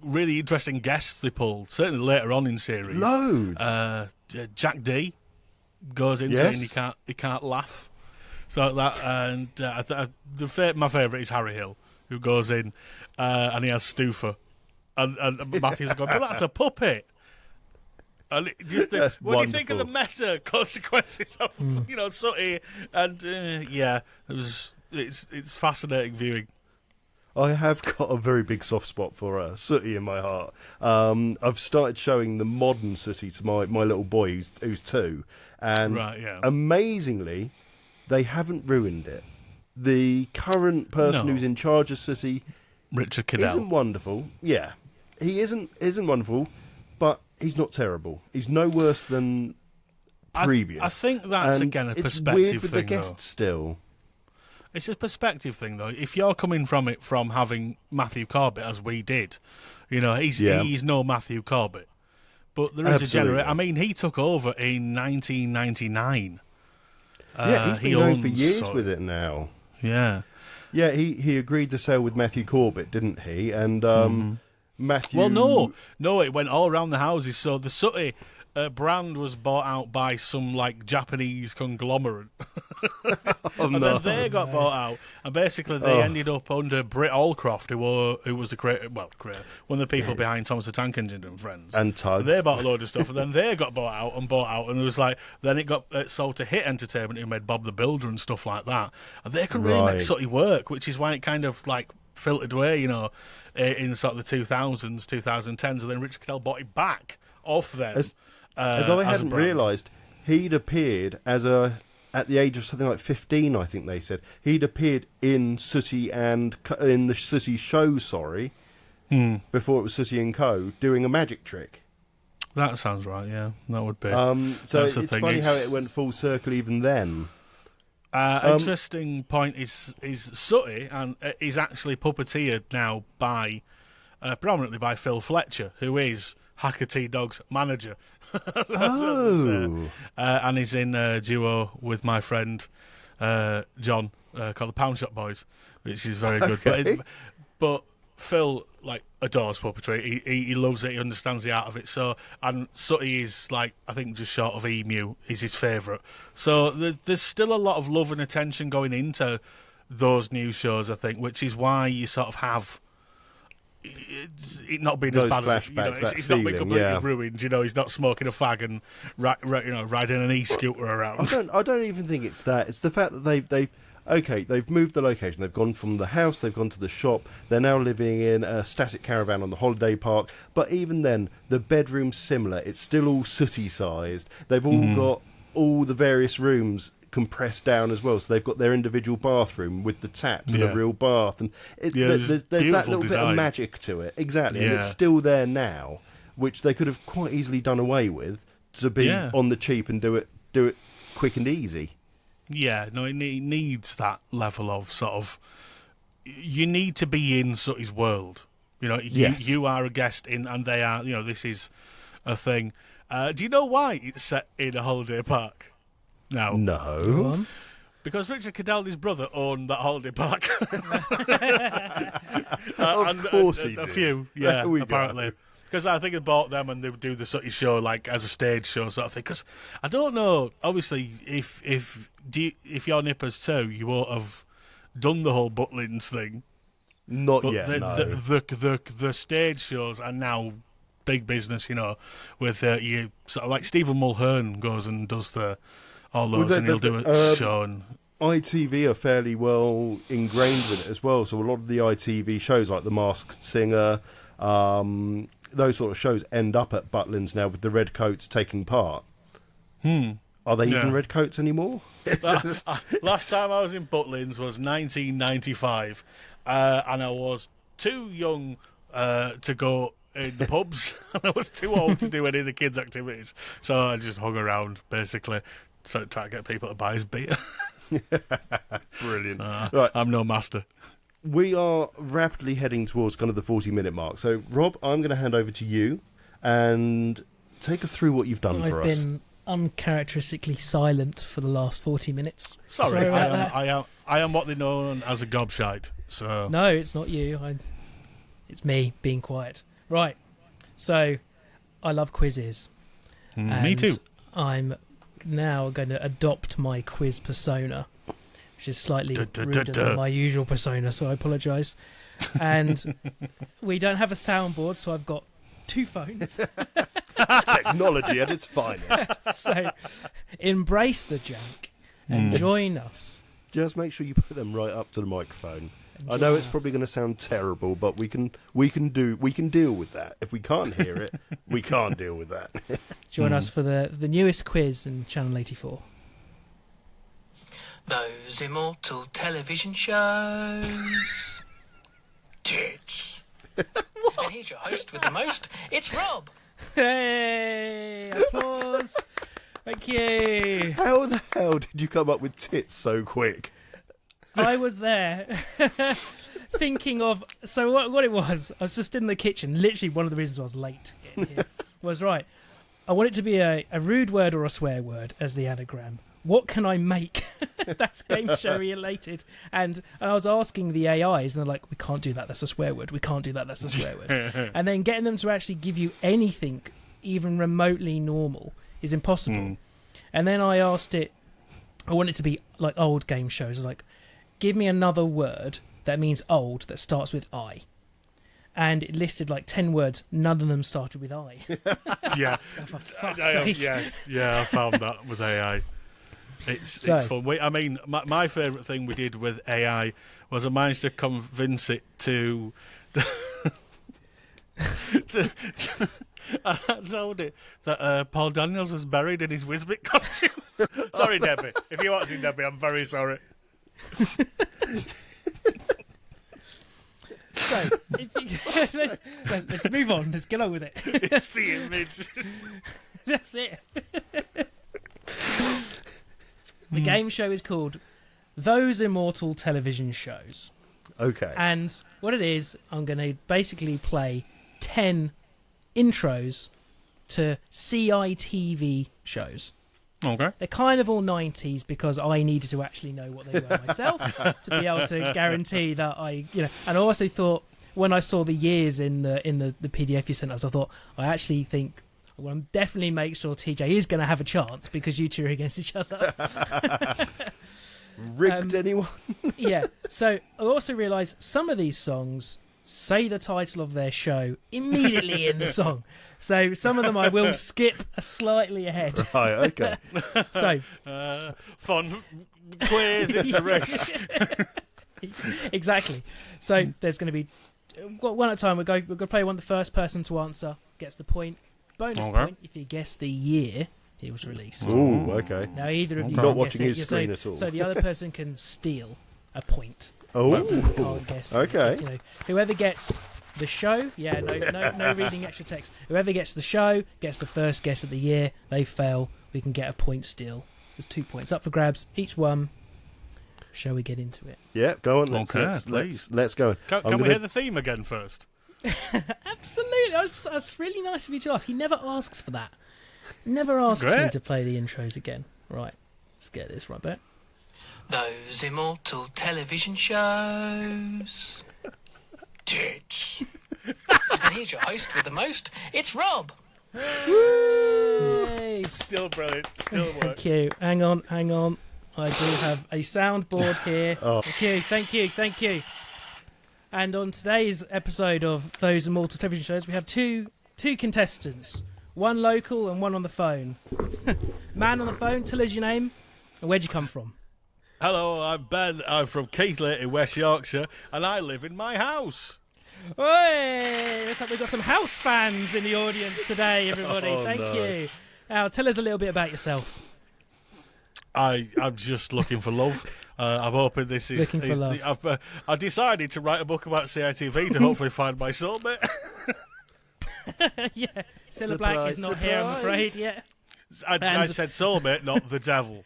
B: really interesting guests they pulled, certainly later on in series.
A: Loads.
B: Jack D goes in saying he can't laugh, so like that. And my favourite is Harry Hill, who goes in and he has Stuffer, and Matthew's going, "But that's a puppet." And when you think of the meta consequences of Sooty, and it's fascinating viewing.
A: I have got a very big soft spot for Sooty in my heart. I've started showing the modern Sooty to my little boy who's 2, and amazingly, they haven't ruined it. The current person who's in charge of Sooty,
B: Richard Cadell,
A: isn't wonderful. Yeah, he isn't wonderful, but he's not terrible. He's no worse than previous.
B: I think that's again a perspective
A: it's weird with
B: thing.
A: The guests still.
B: It's a perspective thing, though. If you're coming from it from having Matthew Corbett, as we did, he's no Matthew Corbett. But there is a generation. I mean, he took over in 1999.
A: He's been going for years with it now.
B: Yeah.
A: Yeah, he agreed to sale with Matthew Corbett, didn't he? And Matthew...
B: Well, no, it went all around the houses. So the Sooty brand was bought out by some Japanese conglomerate. Then they got bought out, and basically they ended up under Britt Allcroft, who was the creator, one of the people behind Thomas the Tank Engine and Friends.
A: And Tugs.
B: They bought a load of stuff, and then they got bought out, and it was then it got sold to Hit Entertainment, who made Bob the Builder and stuff like that, and they couldn't really make Sooty work, which is why it kind of filtered away, in sort of the 2000s, 2010s, and then Richard Cadell bought it back off them.
A: As I hadn't realised, he'd appeared at the age of something like 15, I think they said. He'd appeared in Sooty and in the Sooty show, before it was Sooty and Co, doing a magic trick.
B: That sounds right, yeah. That would be.
A: So it's funny how it went full circle even then.
B: Interesting point is Sooty, and is actually puppeteered now by predominantly by Phil Fletcher, who is Hacker T-Dog's manager. And he's in a duo with my friend John called the Pound Shop Boys, which is very good.
A: Okay.
B: But Phil adores puppetry. He loves it. He understands the art of it. So, and Sooty is I think just short of Emu is his favourite. So there's still a lot of love and attention going into those new shows, I think, which is why you sort of have it not being
A: those
B: as bad as it's not been completely ruined. He's not smoking a fag and riding an e-scooter around.
A: I don't even think it's that. It's the fact that they've moved the location. They've gone from the house, they've gone to the shop. They're now living in a static caravan on the holiday park. But even then, the bedroom's similar. It's still all sooty-sized. They've all got all the various rooms compressed down as well, so they've got their individual bathroom with the taps and a real bath, and there's that little bit of magic to it, exactly, and it's still there now, which they could have quite easily done away with to be on the cheap and do it quick and easy. Yeah, no, it needs that level of sort of. You need to be in Sooty's world. You are a guest in, and they are. This is a thing. Do you know why it's set in a holiday park? No. Because Richard Cadaldi's brother owned that holiday park. Of course he did.
B: A few, apparently. Because I think they bought them and they would do the Sooty show as a stage show sort of thing. Because I don't know, obviously, if you're nippers too, you won't have done the whole Butlins thing.
A: Not yet,
B: the stage shows are now big business, with you sort of Stephen Mulhern goes and does all those, and he'll do a show. And
A: ITV are fairly well ingrained with it as well, so a lot of the ITV shows, like The Masked Singer, those sort of shows end up at Butlins now with the Redcoats taking part. Are they even Redcoats anymore?
B: Last time I was in Butlins was 1995, and I was too young to go in the pubs, and I was too old to do any of the kids' activities, so I just hung around, basically. So try to get people to buy his beer.
A: Brilliant. Right.
B: I'm no master.
A: We are rapidly heading towards kind of the 40-minute mark. So, Rob, I'm going to hand over to you and take us through what you've done for us.
C: I've been uncharacteristically silent for the last 40 minutes.
B: Sorry I am what they know as a gobshite. So
C: no, it's not you. It's me being quiet. Right. So, I love quizzes.
B: Me too.
C: I'm now going to adopt my quiz persona, which is slightly ruder than my usual persona, so I apologise. And we don't have a soundboard, so I've got 2 phones.
A: Technology at its finest.
C: So embrace the jank and join us.
A: Just make sure you put them right up to the microphone. I know it's probably going to sound terrible, but we can deal with that. If we can't hear it, we can't deal with that.
C: Join us for the newest quiz in Channel 84.
D: Those immortal television shows. Tits. And here's your host with the most. It's Rob.
C: Hey! Applause. Thank you.
A: How the hell did you come up with tits so quick?
C: I was there thinking of... So what it was, I was just in the kitchen. Literally one of the reasons I was late getting here was, right, I want it to be a rude word or a swear word as the anagram. What can I make that's game show related? And I was asking the AIs, and they're like, we can't do that, that's a swear word. We can't do that, that's a swear word. And then getting them to actually give you anything even remotely normal is impossible. And then I asked it, I want it to be like old game shows, like, give me another word that means old that starts with I. And it listed like 10 words. None of them started with I.
B: Yeah.
C: For fuck's sake.
B: Yes. Yeah, I found that with AI. It's fun. I mean, my favourite thing we did with AI was I managed to convince it to I told it that Paul Daniels was buried in his Wizbit costume. Sorry, Debbie. If you're watching, Debbie, I'm very sorry.
C: So, let's move on. Let's get on with it.
B: It's the image.
C: That's it. The game show is called Those Immortal Television Shows.
A: Okay.
C: And what it is, I'm going to basically play 10 intros to CiTV shows.
B: Okay.
C: They're kind of all 90s because I needed to actually know what they were myself to be able to guarantee that and I also thought when I saw the years in the PDF you sent us, I thought I actually think well, definitely make sure TJ is going to have a chance because you two are against each other.
A: Rigged anyone?
C: Yeah. So I also realised some of these songs say the title of their show immediately in the song. So some of them I will skip slightly ahead.
A: Right, okay.
C: So
B: fun quiz, it's a race.
C: Exactly. So there's going to be one at a time. We're going to play one. The first person to answer gets the point. Bonus point if you guess the year it was released.
A: Ooh, okay.
C: Now either of you
A: Not
C: can
A: watching
C: guess
A: his
C: it.
A: screen at all.
C: So the other person can steal a point.
A: Oh,
C: If you can't guess.
A: okay.
C: You know, whoever gets the show, no reading extra text. Whoever gets the show gets the first guess of the year. They fail. We can get a point still. There's 2 points up for grabs. Each one. Shall we get into it?
A: Yeah, go on. Let's go.
B: Can we hear the theme again first?
C: Absolutely. That's really nice of you to ask. He never asks for that. Never asks me to play the intros again. Right. Let's get this right back.
D: Those immortal television shows. Tits. And here's your host with the most. It's Rob.
C: Yay.
B: Still brilliant. Still works.
C: Thank you. Hang on. I do have a soundboard here.
A: Oh.
C: Thank you. And on today's episode of Those Immortal Television Shows, we have two contestants. One local and one on the phone. Man on the phone, tell us your name and where'd you come from?
B: Hello, I'm Ben. I'm from Keighley in West Yorkshire, and I live in my house.
C: Hey, looks like we've got some house fans in the audience today, everybody. Thank you. Now, tell us a little bit about yourself.
B: I'm just looking for love. I'm hoping this is. I decided to write a book about CiTV to hopefully find my soulmate.
C: Yeah, Cilla Black is not here, I'm afraid. Yeah,
B: I said soulmate, not the devil.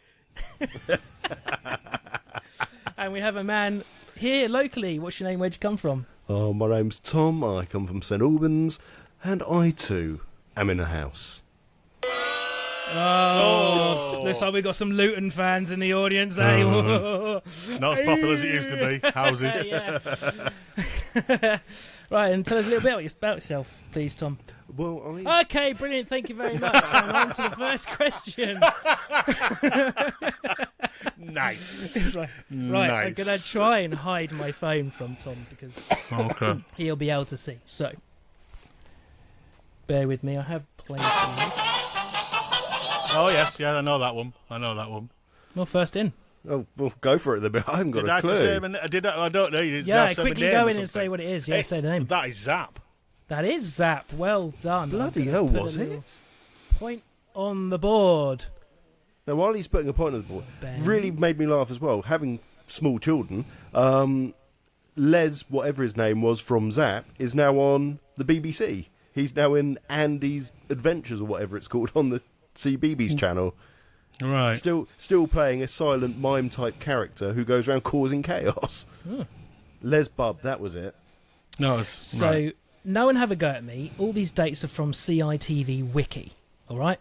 C: And we have a man here locally. What's your name? Where'd you come from?
A: Oh, my name's Tom. I come from St Albans, and I too am in a house.
C: Oh, looks like we've got some Luton fans in the audience, eh?
B: Not as popular as it used to be. Houses.
C: Right, and tell us a little bit about yourself, please, Tom.
A: Well,
C: Okay, brilliant. Thank you very much. And on to the first question.
B: Nice.
C: Right,
B: Nice.
C: I'm going to try and hide my phone from Tom because he'll be able to see. So, bear with me. I have plenty of this.
B: Oh, yes. Yeah, I know that one.
C: Well, first in.
A: Oh, well, go for it. I haven't got a clue.
B: I don't know.
C: Yeah, quickly go in and say what it is. Yeah, say the name.
B: That is Zap.
C: That is Zap. Well done.
A: Bloody hell, was it?
C: Point on the board.
A: Now, while he's putting a point on the board, really made me laugh as well. Having small children, Les, whatever his name was from Zap, is now on the BBC. He's now in Andy's Adventures or whatever it's called on the CBeebies channel.
B: Right.
A: Still playing a silent mime type character who goes around causing chaos. Les Bub, that was it.
B: No,
C: no one have a go at me. All these dates are from CITV Wiki. All right.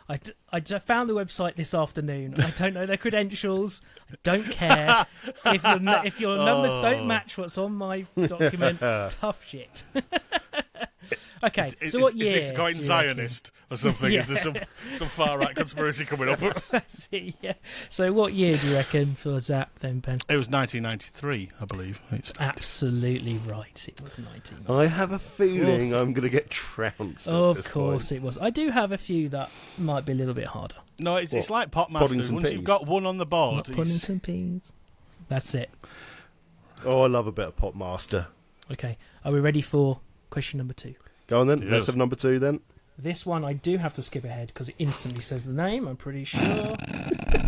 C: I just found the website this afternoon. I don't know their credentials. I don't care if your numbers don't match what's on my document. Tough shit. Okay, so what year?
B: Is this going Zionist or something?
C: Yeah.
B: Is there some far right conspiracy coming up?
C: That's it, yeah. So what year do you reckon for Zap then, Ben?
B: It was 1993, I believe.
C: Absolutely right. It was 1993.
A: I have a feeling I'm going to get trounced.
C: Of course it was. I do have a few that might be a little bit harder.
B: No, it's like Pot Masters. Once you've got one on the board,
C: Puddington peas. That's it.
A: Oh, I love a bit of Pot Master.
C: Okay, are we ready for question number 2?
A: Go on then.
B: Yes.
A: Let's have number 2 then.
C: This one I do have to skip ahead because it instantly says the name, I'm pretty sure.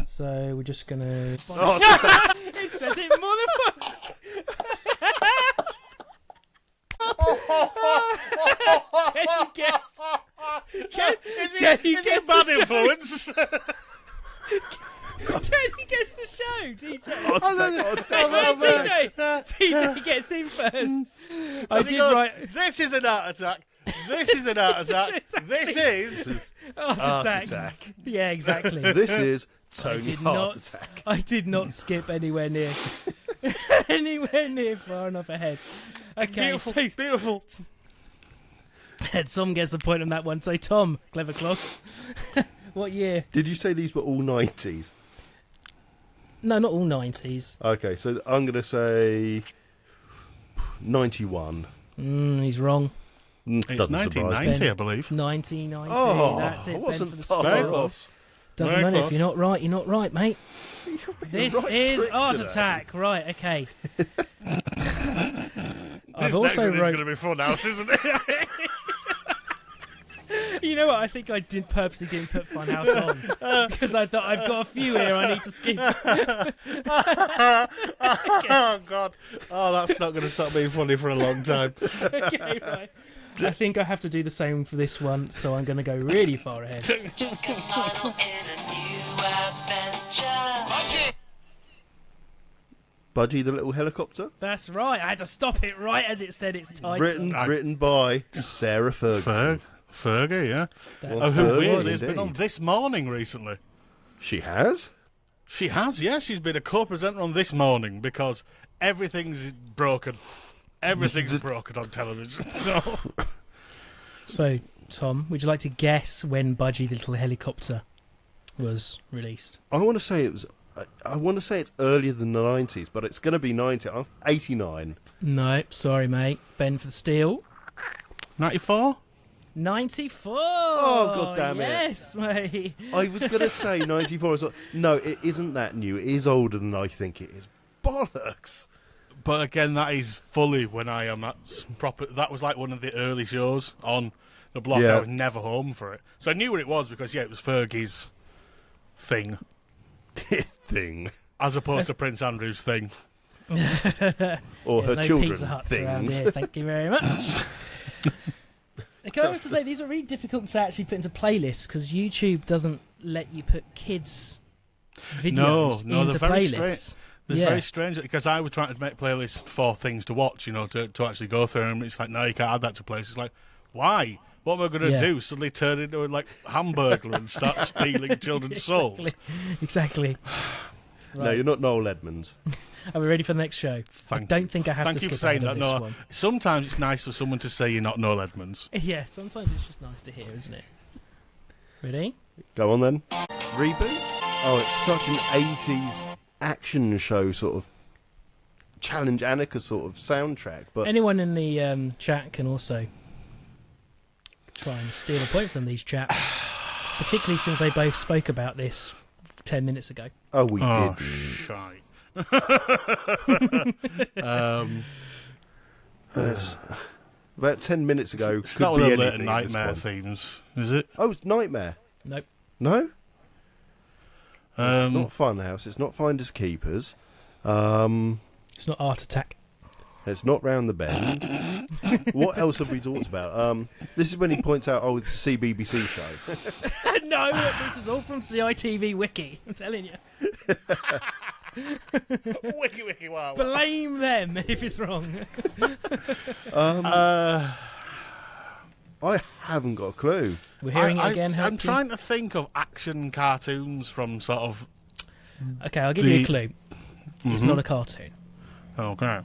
C: So we're just going to... It says it more than once! Can you guess?
B: Is it bad influence?
C: Can you guess the show, TJ?
A: Odds take.
C: TJ gets in first. I did write...
B: This is an art attack. This is an art attack. This is...
C: Heart attack. Yeah, exactly.
A: This is Tony Heart Attack.
C: I did not skip anywhere near. anywhere near far enough ahead. Okay,
B: Beautiful.
C: Tom gets the point on that one. So, Tom, clever clogs. What year?
A: Did you say these were all 90s?
C: No, not all 90s.
A: Okay, so I'm going to say 91.
C: He's wrong.
B: It's
A: Doesn't surprise me.
B: 1990, I believe.
C: 1990.
A: Oh,
C: That's it.
A: I wasn't
C: Ben for the
A: far
C: score.
B: close.
C: Doesn't
B: Very
C: matter
B: close.
C: if you're not right. You're not right, mate. This
A: right
C: is
A: prick
C: Art
A: today.
C: Attack. Right, okay.
B: This next one is going to be fun house, isn't it?
C: You know what? I think I purposely didn't put Funhouse on because I thought I've got a few here I need to skip.
B: Oh, God. Oh, that's not going to stop being funny for a long time.
C: Okay, right. I think I have to do the same for this one, so I'm going to go really far ahead.
A: Budgie the Little Helicopter.
C: That's right. I had to stop it right as it said its title.
A: Written by Sarah Ferguson.
B: Fergie, yeah.
C: That's
B: Oh, who
A: Fergie,
B: weirdly has been
A: indeed.
B: on This Morning recently.
A: She has?
B: She has, yeah. She's been a co-presenter on This Morning because everything's broken. Everything's broken on television.
C: So, Tom, would you like to guess when Budgie the Little Helicopter was released?
A: I want to say it was. I want to say it's earlier than the 90s, but it's going to be 89.
C: No, sorry, mate. Ben for the steal.
B: 94?
C: 94.
A: Oh, God damn it.
C: Yes, mate.
A: I was going to say 94. I was like, no, it isn't that new. It is older than I think it is. Bollocks.
B: But again, that is fully when I am at proper. That was like one of the early shows on the block.
A: Yeah.
B: I was never home for it. So I knew what it was because, yeah, it was Fergie's thing.
A: Thing.
B: As opposed to Prince Andrew's thing.
A: Or
C: There's
A: her
C: no
A: children.
C: Pizza Huts around
A: Things.
C: here. Thank you very much. Can I also say these are really difficult to actually put into playlists because YouTube doesn't let you put kids' videos
B: No,
C: into
B: they're very
C: playlists.
B: It's very strange because I was trying to make playlists for things to watch, to actually go through, and it's like, no, you can't add that to playlists. It's like, why? What am I going to
C: Yeah.
B: do? Suddenly turn into like Hamburglar and start stealing children's souls?
C: Exactly.
A: No, you're not Noel Edmonds.
C: Are we ready for the next show? I don't think I have
B: Thank
C: to
B: you for
C: skip
B: saying
C: ahead
B: that,
C: of this
B: Noah.
C: one.
B: Sometimes it's nice for someone to say you're not Noel Edmonds.
C: Yeah, sometimes it's just nice to hear, isn't it? Ready?
A: Go on then. Reboot? Oh, it's such an 80s action show sort of Challenge Annika sort of soundtrack. But
C: Anyone in the chat can also try and steal a point from these chaps, particularly since they both spoke about this 10 minutes ago.
A: oh, we
B: Oh,
A: did.
B: shite.
A: Yes. About 10 minutes ago.
B: It's
A: could
B: not
A: be
B: one of the
A: anything at this
B: nightmare
A: point.
B: themes, is it?
A: Oh, it's Nightmare.
C: Nope.
A: No? It's
B: Um,
A: not Funhouse. It's not Finders Keepers.
C: It's not Art Attack.
A: It's not Round the Bend. What else have we talked about? This is when he points out, it's a CBBC show.
C: No, this is all from CiTV Wiki. I'm telling you.
B: wiki, wow.
C: Blame them if it's wrong.
A: I haven't got a clue.
C: We're hearing it again.
B: I'm
C: help you?
B: trying to think of action cartoons from sort of.
C: Okay, I'll give you a clue. It's not a cartoon.
B: Okay.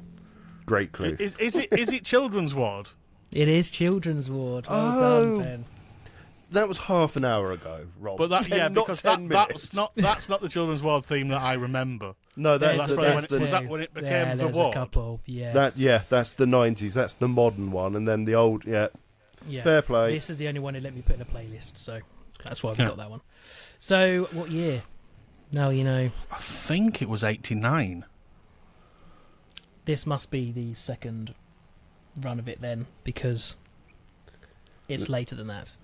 A: Great clue.
B: Is it Children's Ward?
C: It is Children's Ward. Well
A: Oh.
C: done, Ben.
A: That was half an hour ago, Rob.
B: But that,
A: Not
B: because
A: 10
B: that's
A: minutes.
B: not the Children's Ward theme that I remember.
A: No,
C: There's
A: that's
B: that's probably when
A: the,
B: it was
A: that's
B: that when it became
C: Yeah,
B: the
C: there's
B: Ward.
C: a couple. Yeah.
A: that's the 90s. That's the modern one, and then the old. Yeah,
C: Yeah.
A: fair play.
C: This is the only one who let me put in a playlist, so that's why I've got that one. So, what year? Now you know.
B: I think it was 89.
C: This must be the second run of it then, because it's later than that.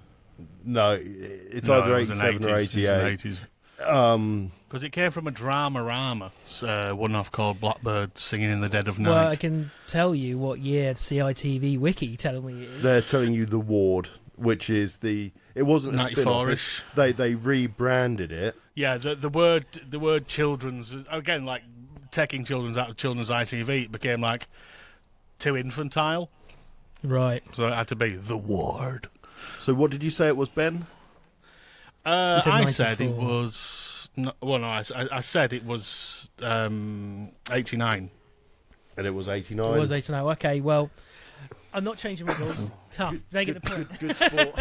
A: No, it's
B: No,
A: either
B: it was an
A: 87 or
B: 80s, it was an
A: 88.
B: 80s. Because it came from a drama-rama, one off called Blackbird Singing in the Dead of Night.
C: Well, I can tell you what year CiTV Wiki telling me it is.
A: They're telling you the Ward, which is the. It wasn't a spin-off.
B: 94-ish.
A: They rebranded it.
B: Yeah, the word children's, again, like taking children's out of children's ITV, it became like too infantile.
C: Right.
B: So it had to be the Ward.
A: So what did you say it was, Ben?
C: You said
B: I said it
C: 94.
B: was. No, well, no, I said it was 89.
A: And it was 89.
C: It was 89. Okay, well, I'm not changing my rules. Tough. They get the point.
A: Good sport.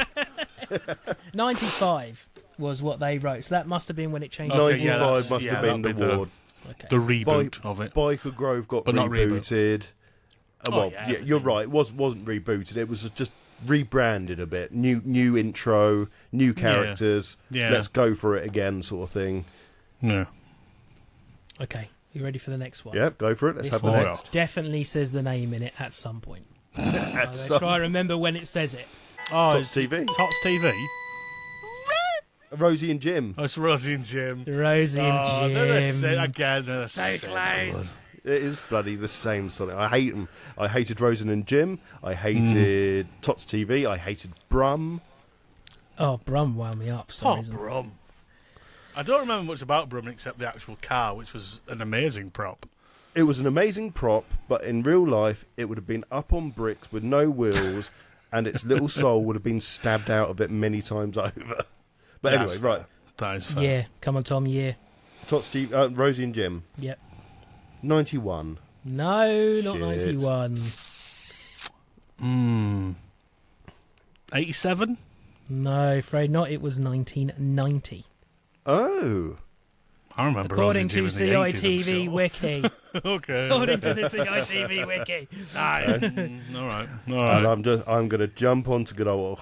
C: 95 was what they wrote, so that must have been when it changed.
A: 95 must have been the ward.
C: Okay.
B: The reboot of it.
A: Biker Grove got
B: But not
A: rebooted. Well,
B: yeah,
A: yeah, you're right. It wasn't rebooted. It was just rebranded a bit. New intro, new characters.
B: Yeah.
A: Let's go for it again, sort of thing.
B: Yeah.
C: Okay, you ready for the next one?
A: Yep, go for it. Let's
C: This
A: have the
C: one
A: next.
C: definitely says the name in it at some point.
A: At
C: Let's
A: some-
C: try and remember when it says it.
B: Oh,
A: Tots TV.
B: Tots TV.
A: Rosie and Jim.
B: Oh, it's Rosie and Jim.
C: Rosie and Jim.
B: Again,
C: So close.
A: It is bloody the same sort of. I hate them. I hated Rosie and Jim. I hated Tots TV. I hated Brum.
C: Oh, Brum wound me up for some reason.
B: Brum. I don't remember much about Brum except the actual car, which was an amazing prop.
A: It was an amazing prop, but in real life, it would have been up on bricks with no wheels, and its little soul would have been stabbed out of it many times over. But
B: That's
A: anyway, right.
B: fair. That is fair.
C: Yeah, come on, Tom. Yeah.
A: Tots TV, Rosie and Jim.
C: Yep.
A: 91.
C: No, not
A: Shit.
C: 91.
B: 87?
C: No, afraid not. It was 1990.
A: Oh.
B: I remember
C: According
B: Rosie
C: to
B: and Jim in the 80s, I'm
C: CITV
B: sure.
C: Wiki.
B: Okay.
C: According to the CITV Wiki.
B: All right.
A: And I'm going to jump on to good old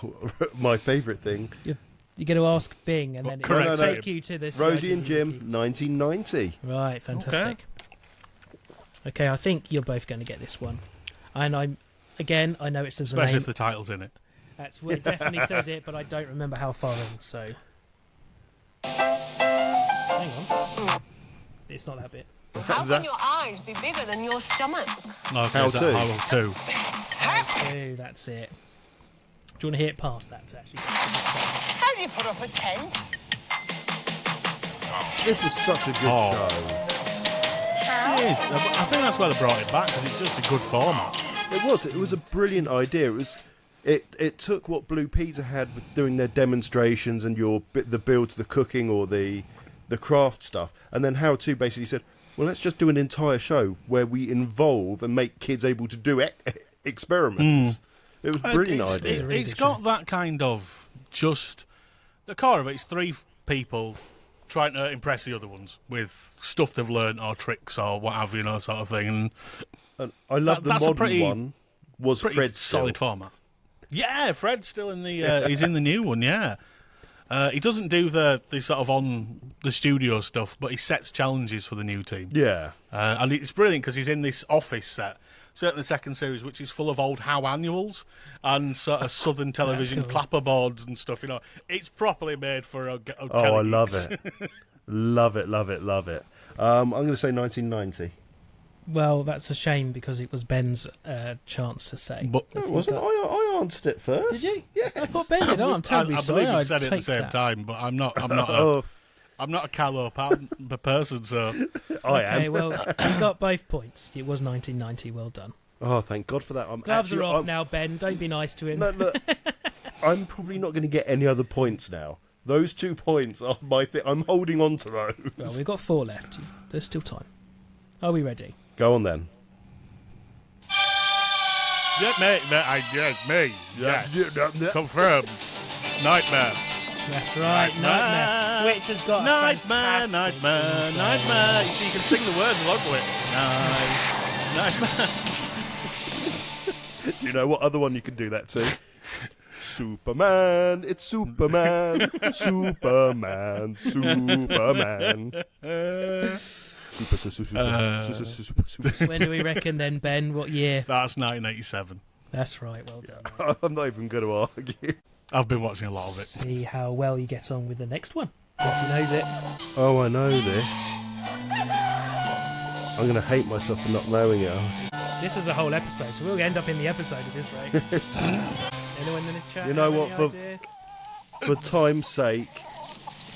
A: my favourite thing.
C: You're going to ask Bing, and then
B: Correct.
C: it'll take you to this.
A: Rosie and Jim, 1990.
C: Right, fantastic. Okay, I think you're both going to get this one. And I know it says the
B: Especially
C: name.
B: if the title's in it.
C: That's what it definitely says it, but I don't remember how far in. So, hang on. It's not that bit.
E: How can your eyes be bigger than your stomach?
B: Okay,
A: How
B: is that
A: to?
B: How to?
C: Oh, that's it. Do you want to hear it past that to actually?
E: How do you put up a tent?
A: This was such a good show.
B: It is. I think that's why they brought it back, because it's just a good format.
A: It was a brilliant idea. It took what Blue Peter had with doing their demonstrations and the build to the cooking or the craft stuff, and then How To basically said, well, let's just do an entire show where we involve and make kids able to do experiments. It was a brilliant idea.
B: It's got that kind of just... The core of it is three people trying to impress the other ones with stuff they've learned or tricks or what have you, sort of thing.
A: And I love the
B: that's a
A: modern
B: pretty-
A: one. Was
B: Pretty
A: Fred
B: solid
A: still.
B: format. Yeah, Fred's still in the... he's in the new one, yeah. He doesn't do the sort of on the studio stuff, but he sets challenges for the new team.
A: Yeah.
B: And it's brilliant because he's in this office set, certainly the second series, which is full of old How annuals and sort of Southern television
C: cool.
B: clapperboards and stuff. It's properly made for a
A: Oh, I love it. Love it. I'm going to say 1990.
C: Well, that's a shame because it was Ben's chance to say.
B: But
A: No, it wasn't. I answered it first.
C: Did you?
A: Yeah.
C: I thought Ben did. Oh, I'm terribly
B: I
C: sorry.
B: believe you said it at the
C: take
B: same
C: that.
B: time, but I'm not
A: Oh,
B: I'm not a callow person, so
A: I am.
C: Okay, well, you got both points. It was 1990. Well done.
A: Oh, thank God for that.
C: Gloves are off now, Ben. Don't be nice to him.
A: No, look, I'm probably not going to get any other points now. Those 2 points are my thing. I'm holding on to those.
C: Well, we've got 4 left. There's still time. Are we ready?
A: Go on then.
B: yeah, me. Yes. Confirmed. Nightmare.
C: That's right, Nightmare. Which has got a fantastic
B: Nightmare. You see, you can sing the words along with it. Nightmare.
A: Do you know what other one you can do that to? Superman. It's Superman. Superman. Super.
C: When do we reckon then, Ben? What year?
B: That's 1987.
C: That's right, well done.
A: I'm not even going to argue.
B: I've been watching a lot of it.
C: See how well you get on with the next one. Yes, he knows it.
A: Oh, I know this. I'm going to hate myself for not knowing it.
C: This is a whole episode, so we'll end up in the episode at this rate. Anyone in the chat?
A: You know
C: have
A: what,
C: any idea?
A: For time's sake,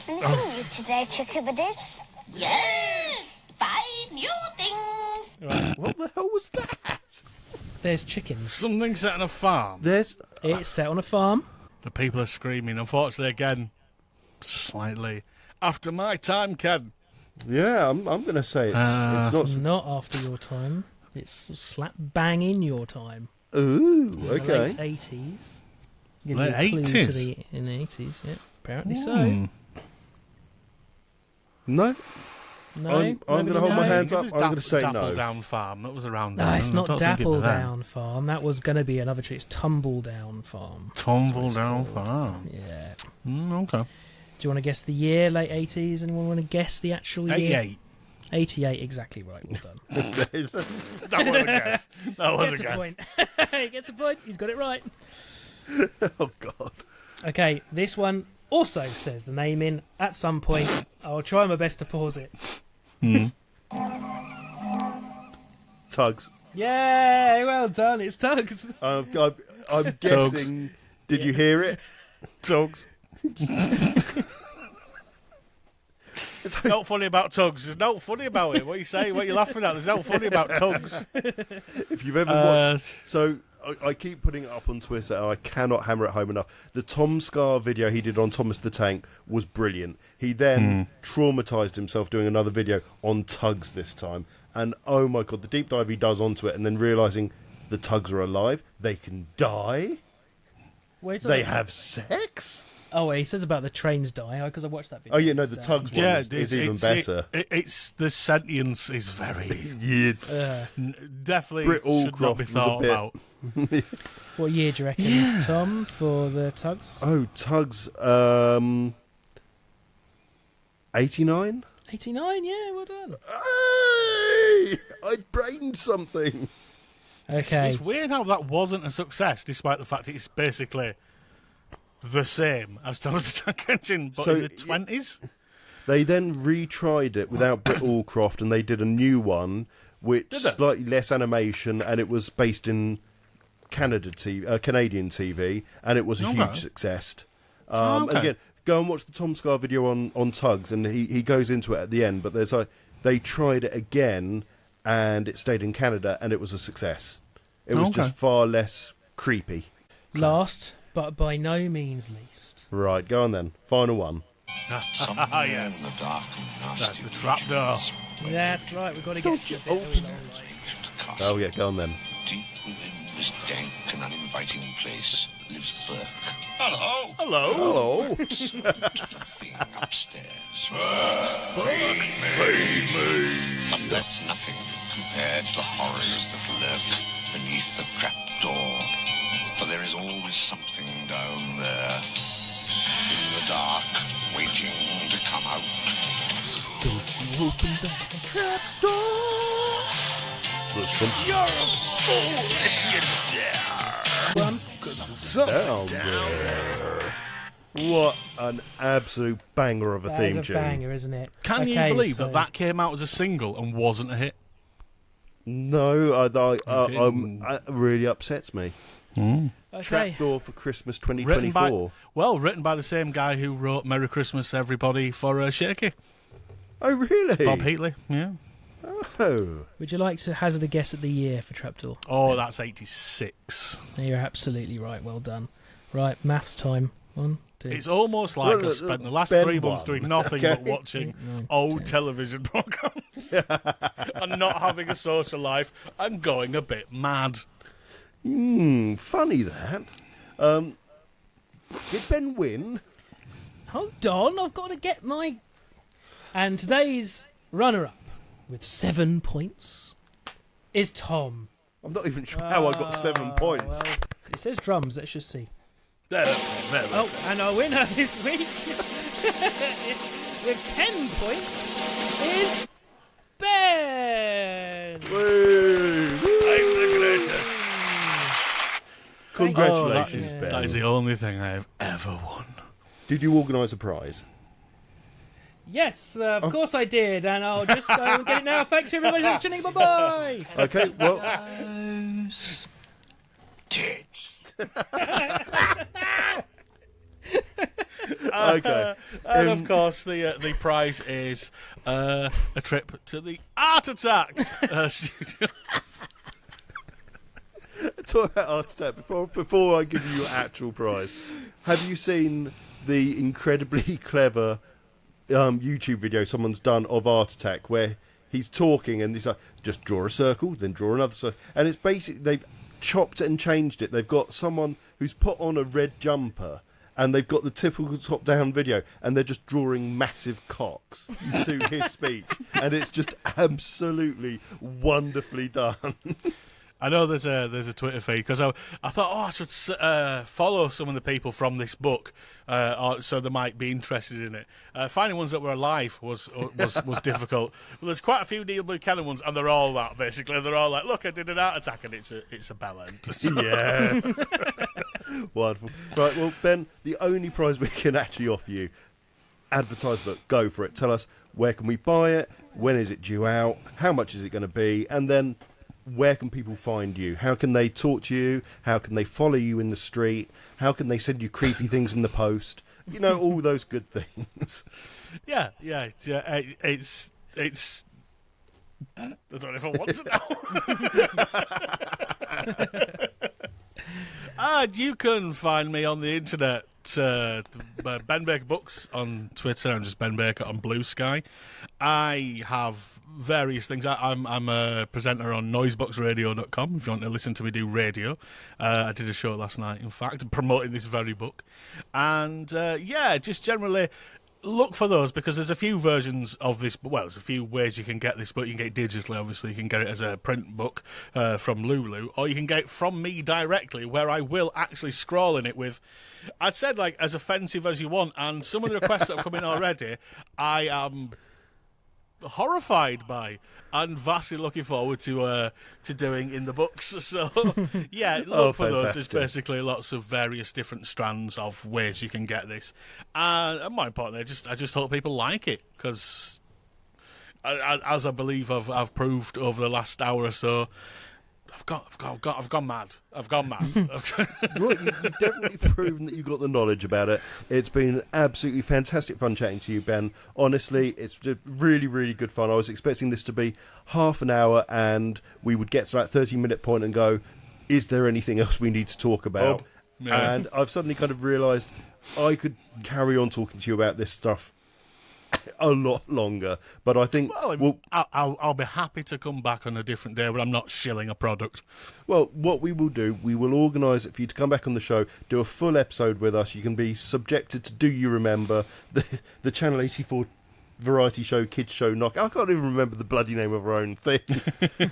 F: Anything new today, chickabiddies?
E: Yes! 5 new things!
C: Right,
A: what the hell was that?
C: there's chickens.
B: Something set on a farm.
A: There's...
C: It's set on a farm.
B: The people are screaming. Unfortunately, again, slightly after my time, Ken.
A: Yeah, I'm going to say it's not...
C: Not after your time. It's slap bang in your time.
A: Ooh,
C: The
A: okay.
C: late 80s.
B: Late 80s?
C: In the 80s, yeah. Apparently so.
A: No,
C: No,
A: I'm going to hold my hands up. I'm going to say
B: Dapple
A: no.
B: Down Farm. That was around.
C: No,
B: then.
C: it's
B: I
C: not
B: don't think it
C: Dapple
B: was then.
C: Down Farm. That was going to be another tree. It's Tumble Down Farm.
B: Tumble Down Farm.
C: Yeah.
B: Okay.
C: Do you want to guess the year? Late 80s? Anyone want to guess the actual year?
B: 88.
C: 88, exactly right. Well done.
B: That was a guess. That was
C: Gets
B: a
C: a
B: guess.
C: point. He gets a point. He's got it right.
A: Oh God.
C: Okay, this one also says the name in at some point. I'll try my best to pause it.
A: Tugs.
C: Yeah, well done. It's Tugs.
A: I'm guessing. Did you hear it?
B: Tugs. Not funny about Tugs. There's no funny about it. What you say? What you laughing at? There's no funny about Tugs.
A: If you've ever watched, so I keep putting it up on Twitter, and I cannot hammer it home enough. The Tom Scar video he did on Thomas the Tank was brilliant. He then traumatized himself doing another video on Tugs this time, and oh my God, the deep dive he does onto it, and then realizing the Tugs are alive, they can die, they have sex.
C: Oh, wait, he says about the trains die because I watched that video.
A: Oh yeah, no, the Tugs one is even better.
B: It's the sentience is very
A: Yeah,
B: definitely
A: Britt
B: should not be
A: Allcroft was a
B: thought
A: bit-
B: about.
C: What year do you reckon, Tom, for the Tugs?
A: Oh, Tugs, 89?
C: 89, yeah, well done.
A: Hey! I brained something.
C: Okay.
B: It's weird how that wasn't a success, despite the fact it's basically the same as Thomas the Tank Engine, but
A: So,
B: in the 20s.
A: They then retried it without Britt Allcroft, and they did a new one, which slightly less animation, and it was based in Canadian TV, and it was a huge success. And again, go and watch the Tom Scar video on Tugs, and he goes into it at the end. But they tried it again, and it stayed in Canada, and it was a success. It was just far less creepy.
C: Last, but by no means least.
A: Right, go on then. Final one.
B: Yes. That's the trapdoor.
C: That's right, we've got to get you a bit of a low light.
A: Oh yeah, go on then.
G: Deep within this dank and uninviting place lives Burke. Hello.
B: Hello.
A: Hello.
G: The thing upstairs. But that's nothing compared to the horrors that lurk beneath the trapdoor. For there is always something down there, in the dark, waiting to come out.
C: Don't you open that trapdoor.
B: You're a fool if you dare.
A: Down there. What an absolute banger of a
C: That
A: theme
C: is a
A: tune.
C: banger, isn't it?
B: Can you
C: Okay,
B: believe
C: so-
B: that came out as a single and wasn't a hit?
A: No,
B: didn't.
A: it really upsets me.
C: Okay.
A: Trapdoor for Christmas
B: Written
A: 2024.
B: written by the same guy who wrote "Merry Christmas, Everybody" for Shaky,
A: Oh, really?
B: Bob Heatley. Yeah.
A: Oh.
C: Would you like to hazard a guess at the year for Trapdoor?
B: Oh, that's 86.
C: You're absolutely right. Well done. Right, maths time. 1, 2.
B: It's almost like
A: Well,
B: I spent the last
A: Ben
B: 3 months
A: won.
B: doing nothing
A: Okay.
B: but watching
C: 9,
B: old
C: 10.
B: television programs and not having a social life and going a bit mad.
A: Funny that. Did Ben win?
C: Hold on, I've got to get my... And today's runner-up with 7 points is Tom.
A: I'm not even sure how I got 7 points.
C: Well, it says drums, let's just see.
B: There.
C: Oh, and our winner this week with 10 points is Ben.
A: Woo!
B: I'm the greatest.
A: Congratulations,
C: Oh,
A: Ben.
B: That is the only thing I have ever won.
A: Did you organise a prize?
C: Yes, of course I did, and I'll just go and get it now. Thanks everybody for listening. Bye-bye.
A: Okay, well,
G: Tits.
A: okay.
B: And of course, the prize is a trip to the Art Attack studio.
A: Talk about Art Attack before I give you your actual prize. Have you seen the incredibly clever YouTube video someone's done of Art Attack where he's talking, and he's like, just draw a circle, then draw another circle, and it's basically they've chopped it and changed it. They've got someone who's put on a red jumper, and they've got the typical top-down video, and they're just drawing massive cocks to his speech, and it's just absolutely wonderfully done.
B: I know there's a Twitter feed because I thought, I should follow some of the people from this book, so they might be interested in it. Finding ones that were alive was difficult. Well, there's quite a few Neil Buchanan ones, and they're all that basically. They're all like, look, I did an heart attack, and it's a bell end. So.
A: Yes, wonderful. Right, well, Ben, the only prize we can actually offer you, advertisement. Go for it. Tell us, where can we buy it? When is it due out? How much is it going to be? And then, where can people find you? How can they talk to you? How can they follow you in the street? How can they send you creepy things in the post? You know, all those good things.
B: Yeah. It's. I don't know if I want to know. And you can find me on the internet. Ben Baker Books on Twitter. I'm just Ben Baker on Blue Sky. I have various things. I'm a presenter on noiseboxradio.com if you want to listen to me do radio. I did a show last night, in fact, promoting this very book. And just generally look for those, because there's a few versions of this. Well, there's a few ways you can get this book. You can get it digitally, obviously. You can get it as a print book from Lulu, or you can get it from me directly, where I will actually scroll in it with, I'd said, like, as offensive as you want. And some of the requests that have come in already, I am horrified by, and vastly looking forward to doing in the books. So look for those. There's basically lots of various different strands of ways you can get this, and more importantly, I just hope people like it, because as I believe I've proved over the last hour or so, I've gone mad. I've gone mad.
A: Right, you've definitely proven that you've got the knowledge about it. It's been absolutely fantastic fun chatting to you, Ben. Honestly, it's just really, really good fun. I was expecting this to be half an hour, and we would get to that 30-minute point and go, is there anything else we need to talk about?
B: Yeah.
A: And I've suddenly kind of realised I could carry on talking to you about this stuff a lot longer, but I think
B: I'll be happy to come back on a different day where I'm not shilling a product.
A: Well, what we will do, we will organise it for you to come back on the show, do a full episode with us. You can be subjected to Do You Remember, the Channel 84 variety show, kids show knock. I can't even remember the bloody name of our own thing.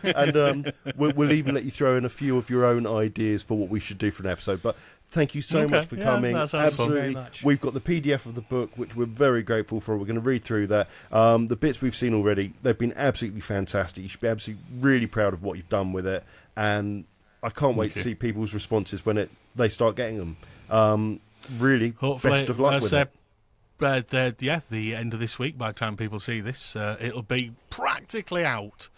A: And we'll even let you throw in a few of your own ideas for what we should do for an episode. But thank you so much for coming. Absolutely. We've got the PDF of the book, which we're very grateful for. We're going to read through that. The bits we've seen already, they've been absolutely fantastic. You should be absolutely really proud of what you've done with it. And I can't wait to see people's responses when they start getting them. Really, hopefully, best of luck with it.
B: The end of this week, by the time people see this, it'll be practically out.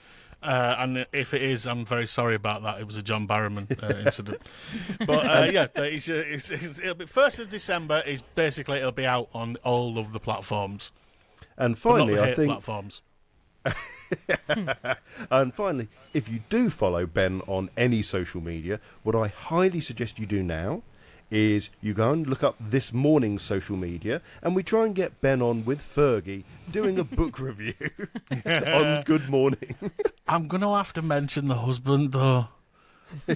B: And if it is, I'm very sorry about that. It was a John Barrowman incident. But it'll be 1st of December. It'll be out on all of the platforms.
A: And finally,
B: I think
A: platforms. And finally, if you do follow Ben on any social media, what I highly suggest you do now is you go and look up This Morning's social media, and we try and get Ben on with Fergie doing a book review on Good Morning.
B: I'm going to have to mention the husband, though.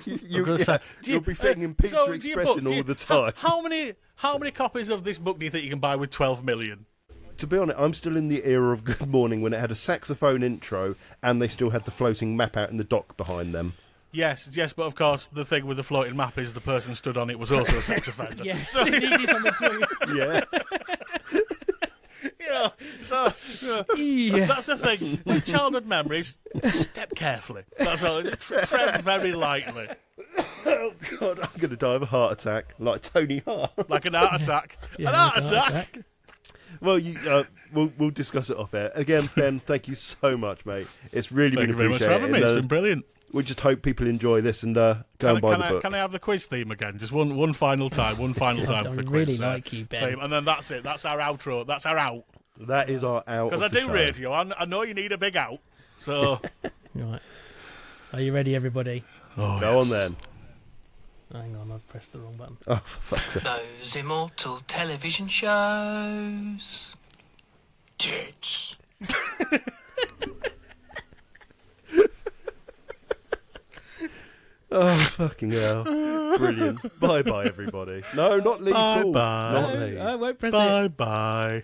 A: You'll be fitting in picture expression all the time.
B: How many copies of this book do you think you can buy with 12 million?
A: To be honest, I'm still in the era of Good Morning when it had a saxophone intro and they still had the floating map out in the dock behind them.
B: Yes, but of course the thing with the floating map is the person stood on it was also a sex offender.
C: Yes,
B: so,
C: he's on the too.
B: Yes. That's the thing. With childhood memories, step carefully. That's all. Just tread very lightly.
A: Oh, God, I'm going to die of a heart attack, like Tony Hart.
B: Like an heart attack.
C: Yeah,
B: an heart attack.
A: Well, we'll discuss it off air. Again, Ben, thank you so much, mate. It's really been appreciated.
B: Thank you very much for having me. It's been brilliant.
A: We just hope people enjoy this and go and buy the book.
B: Can I have the quiz theme again? Just one final time. One final time for the quiz.
C: I really like you, Ben.
B: Theme. And then that's it. That's our outro. That's our out.
A: That is our out.
B: Because I do radio. I know you need a big out. So.
C: Right. Are you ready, everybody?
B: Oh,
A: go on then.
C: Hang on, I've pressed the wrong button.
A: Oh, for fuck's sake.
D: Those immortal television shows. Tits.
A: Oh, fucking hell. Brilliant. Bye-bye, everybody. No, not leave.
B: Bye-bye.
A: Not leave.
C: I won't press it.
B: Bye-bye.